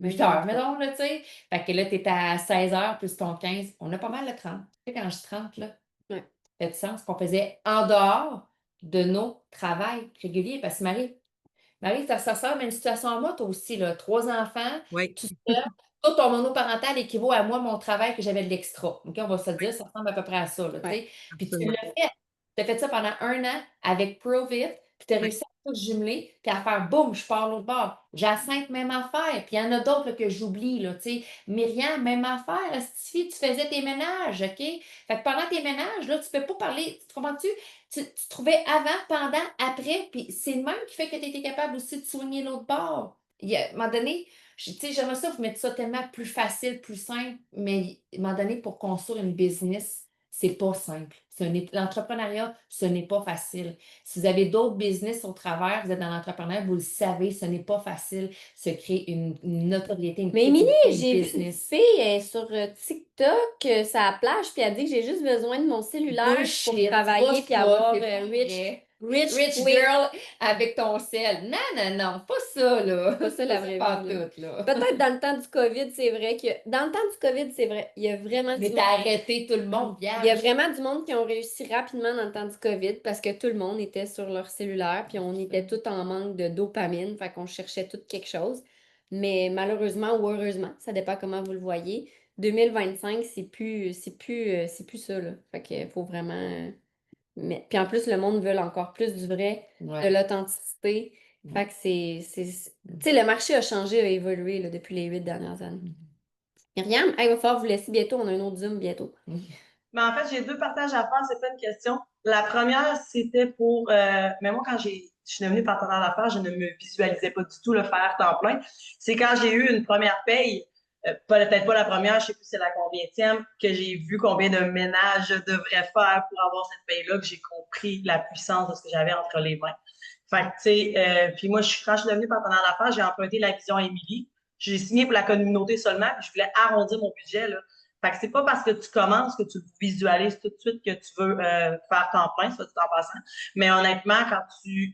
8 heures, mettons, là, tu sais. Fait que là, tu es à 16 heures plus ton 15. On a pas mal de 30. Tu sais, quand je dis 30, là, Ouais. ça fait du sens qu'on faisait en dehors de nos travails réguliers. Parce que Marie, ça ressemble à une situation à moi, toi aussi, là. 3 enfants, Oui. tout seul. Toi, ton monoparental équivaut à moi, mon travail que j'avais de l'extra. OK, on va se le dire, ça ressemble à peu près à ça, là, tu sais. Ouais, Puis tu absolument. l'as fait. Tu as fait ça pendant 1 an avec Provit, puis tu as Oui. réussi à tout jumeler, puis à faire boum, je pars l'autre bord. Jacinthe, même affaire. Puis il y en a d'autres là, que j'oublie, là, tu sais. Myriam, même affaire. Stifi, tu faisais tes ménages, OK? Fait que pendant tes ménages, là, tu ne peux pas parler, tu comprends-tu? Tu trouvais avant, pendant, après, puis c'est le même qui fait que tu étais capable aussi de soigner l'autre bord. À un moment donné, tu sais, j'aimerais ça vous mettre ça tellement plus facile, plus simple, mais à un moment donné, pour construire une business, c'est pas simple. L'entrepreneuriat, ce n'est pas facile. Si vous avez d'autres business au travers, vous êtes dans l'entrepreneuriat, vous le savez, ce n'est pas facile se créer une notoriété, une mais Émilie, crédibilité, j'ai une vu une business. fille sur TikTok, ça la plage, puis elle dit que j'ai juste besoin de mon cellulaire pour Bullshit, travailler puis pas avoir c'est pas rich vrai. Rich quick. girl avec ton sel. Non, non, non, pas ça, là. Pas ça la vraie pas vie, là. tout, là. Peut-être dans le temps du COVID, c'est vrai que. Dans le temps du COVID, c'est vrai. Il y a vraiment Mais du t'as monde. arrêté tout le monde, Il y a vierge. vraiment du monde qui ont réussi rapidement dans le temps du COVID parce que tout le monde était sur leur cellulaire, puis on était tous en manque de dopamine, fait qu'on cherchait tout quelque chose. Mais malheureusement ou heureusement, ça dépend comment vous le voyez. 2025, c'est plus ça, là. Fait qu'il faut vraiment. Puis en plus, le monde veut encore plus du vrai, de Ouais. l'authenticité. Fait que tu sais, le marché a changé, a évolué là, depuis les 8 dernières années. Myriam, il va falloir vous laisser bientôt. On a un autre Zoom bientôt. Mais en fait, j'ai deux partages à faire, c'est pas une question. La première, c'était pour. Mais moi, quand je suis devenue partenaire d'affaires, je ne me visualisais pas du tout le faire temps plein. C'est quand j'ai eu une première paye, peut-être pas la première, je sais plus c'est la combienième, que j'ai vu combien de ménages je devrais faire pour avoir cette paye-là, que j'ai compris la puissance de ce que j'avais entre les mains. Fait que, tu sais, puis moi, quand je suis devenue partenaire d'affaires, j'ai emprunté la vision Émilie. J'ai signé pour la communauté seulement, puis je voulais arrondir mon budget, là. Fait que c'est pas parce que tu commences que tu visualises tout de suite que tu veux faire temps plein, ça, tout en passant. Mais honnêtement,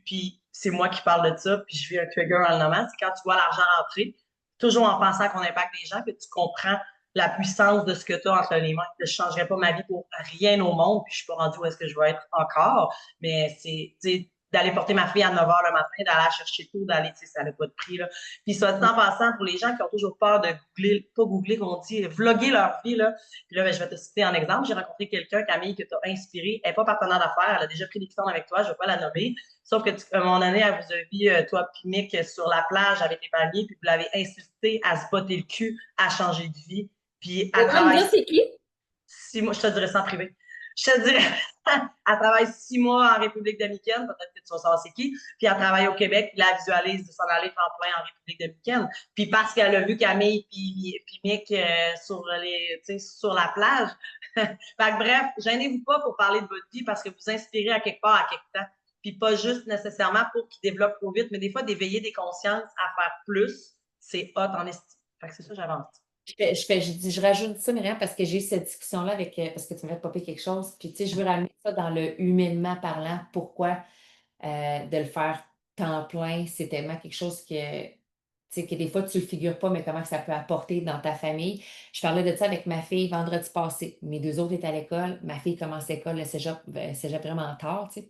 puis c'est moi qui parle de ça, puis je vis un trigger en le nommant, c'est quand tu vois l'argent rentrer, toujours en pensant qu'on impacte les gens, que tu comprends la puissance de ce que tu as entre les mains. Je ne changerais pas ma vie pour rien au monde, puis je suis pas rendue où est-ce que je veux être encore, mais c'est, tu sais, d'aller porter ma fille à 9h le matin, d'aller la chercher tôt, d'aller, tu sais, ça n'a pas de prix, là. Puis soit dit en passant, pour les gens qui ont toujours peur de googler, pas googler, qu'on dit, vlogger leur vie, là. Puis là, ben, je vais te citer en exemple. J'ai rencontré quelqu'un, Camille, que tu as inspiré. Elle n'est pas partenaire d'affaires, elle a déjà pris des clients avec toi, je ne vais pas la nommer. Sauf que, à un moment donné, elle vous a vu, toi, puis Mick, sur la plage avec les palmiers, puis vous l'avez incité à se botter le cul, à changer de vie, puis à Tu vas me dire travailler. c'est qui? Si, moi, je te dirais ça en privé. Je te dirais, elle travaille 6 mois en République dominicaine, peut-être que tu vas savoir c'est qui, puis elle travaille au Québec, puis là, elle visualise de s'en aller temps plein en République dominicaine. Puis parce qu'elle a vu Camille puis Mick sur la plage. Fait que bref, gênez-vous pas pour parler de votre vie parce que vous inspirez à quelque part, à quelque temps. Puis pas juste nécessairement pour qu'ils développent trop vite, mais des fois, d'éveiller des consciences à faire plus, c'est hot en estime. Fait que c'est ça que j'avais envie de dire. Je rajoute ça, Myriam, parce que j'ai eu cette discussion-là avec, parce que tu m'avais popé quelque chose, puis tu sais, je veux ramener ça dans le humainement parlant, pourquoi de le faire temps plein, c'est tellement quelque chose que, tu sais, que des fois tu le figures pas, mais comment que ça peut apporter dans ta famille. Je parlais de ça avec ma fille vendredi passé. Mes 2 autres étaient à l'école, ma fille commence l'école, le cégep vraiment tard, tu sais.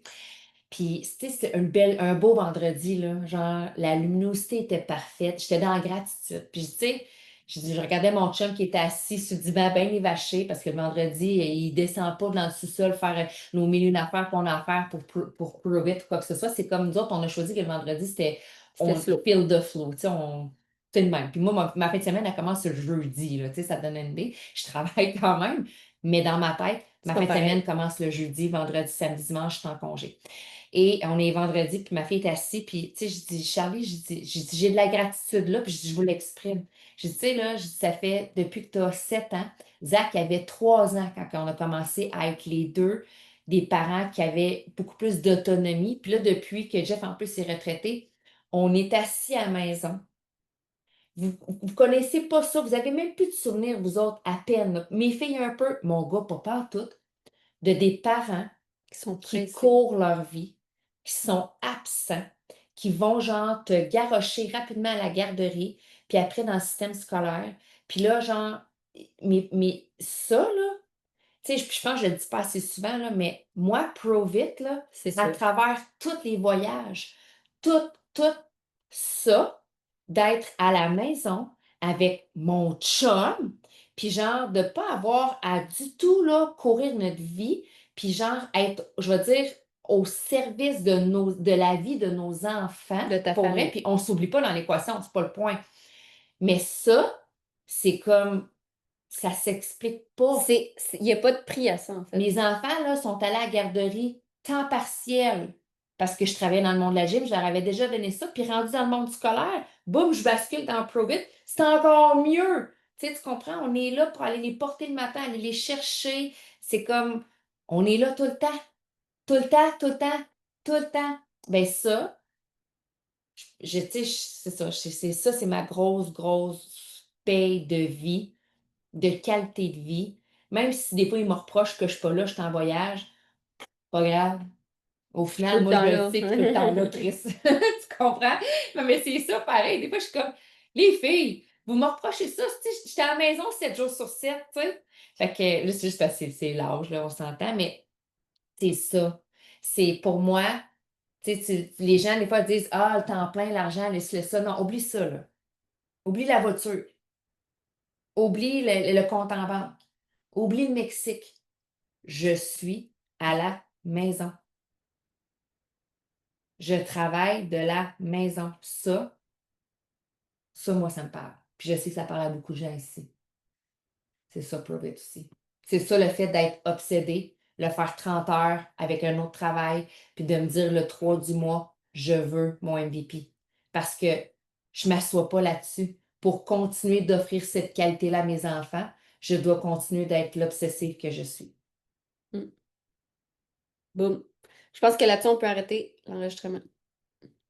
Puis, tu sais, c'est un beau vendredi, là. Genre, la luminosité était parfaite. J'étais dans la gratitude. Puis, tu sais, je regardais mon chum qui était assis sur le divan bien évaché parce que le vendredi, il descend pas dans le sous-sol faire nos milliers d'affaires qu'on a à faire pour prove it ou quoi que ce soit. C'est comme nous autres, on a choisi que le vendredi, c'était on slow. feel the flow. Tu sais, c'est le même. Puis moi, ma fin de semaine, elle commence le jeudi, là. Tu sais, ça donne une idée. Je travaille quand même, mais dans ma tête, ma pas fin de pareil. semaine commence le jeudi, vendredi, samedi, dimanche, je suis en congé. Et on est vendredi, puis ma fille est assise, puis tu sais, je dis, Charlie, j'ai de la gratitude là, puis je dis, je vous l'exprime. Je dis, tu sais, là, je dis, ça fait depuis que tu as 7 ans. Zach avait 3 ans quand on a commencé à être les deux des parents qui avaient beaucoup plus d'autonomie. Puis là, depuis que Jeff, en plus, est retraité, on est assis à la maison. Vous ne connaissez pas ça, vous n'avez même plus de souvenirs, vous autres, à peine, là. Mes filles un peu, mon gars, pas tout, de des parents Qui sont qui pressés. courent leur vie, qui sont absents, qui vont genre te garrocher rapidement à la garderie, puis après dans le système scolaire. Puis là, genre, mais ça, là, tu sais, je pense que je le dis pas assez souvent, là, mais moi, Provit, là, C'est à sûr. travers tous les voyages, tout ça, d'être à la maison avec mon chum, puis genre de pas avoir à du tout, là, courir notre vie, puis genre être, je veux dire, au service de la vie de nos enfants, De ta pour vrai, famille. puis on s'oublie pas dans l'équation, c'est pas le point. Mais ça, c'est comme, ça s'explique pas. Il n'y a pas de prix à ça, en fait. Mes enfants, là, sont allés à la garderie temps partiel parce que je travaillais dans le monde de la gym, je leur avais déjà donné ça. Puis rendu dans le monde scolaire, boum, je bascule dans Provit. C'est encore mieux. Tu sais, tu comprends? On est là pour aller les porter le matin, aller les chercher. C'est comme, on est là tout le temps. Tout le temps, tout le temps, tout le temps. Ben ça, tu sais, c'est ça. C'est ça, c'est ma grosse paye de vie, de qualité de vie. Même si des fois, ils me reprochent que je ne suis pas là, je suis en voyage, pas grave. Au Tout final, le moi, temps je le là. sais que je suis tout le temps là, Chris. Tu comprends? Non, mais c'est ça, pareil. Des fois, je suis comme, les filles, vous me reprochez ça, tu sais, j'étais à la maison 7 jours sur 7, tu sais. Fait que là, c'est juste parce que c'est l'âge, là, on s'entend, mais c'est ça. C'est pour moi, tu sais, les gens, des fois, disent, ah, le temps plein, l'argent, laisse-le ça. Non, oublie ça, là. Oublie la voiture. Oublie le compte en banque. Oublie le Mexique. Je suis à la maison. Je travaille de la maison. Ça, moi, ça me parle. Puis je sais que ça parle à beaucoup de gens ici. C'est ça, Provit aussi. C'est ça, le fait d'être obsédé, le faire 30 heures avec un autre travail, puis de me dire le 3 du mois, je veux mon MVP. Parce que je ne m'assois pas là-dessus. Pour continuer d'offrir cette qualité-là à mes enfants, je dois continuer d'être l'obsessive que je suis. Boum. Je pense que là-dessus, on peut arrêter l'enregistrement.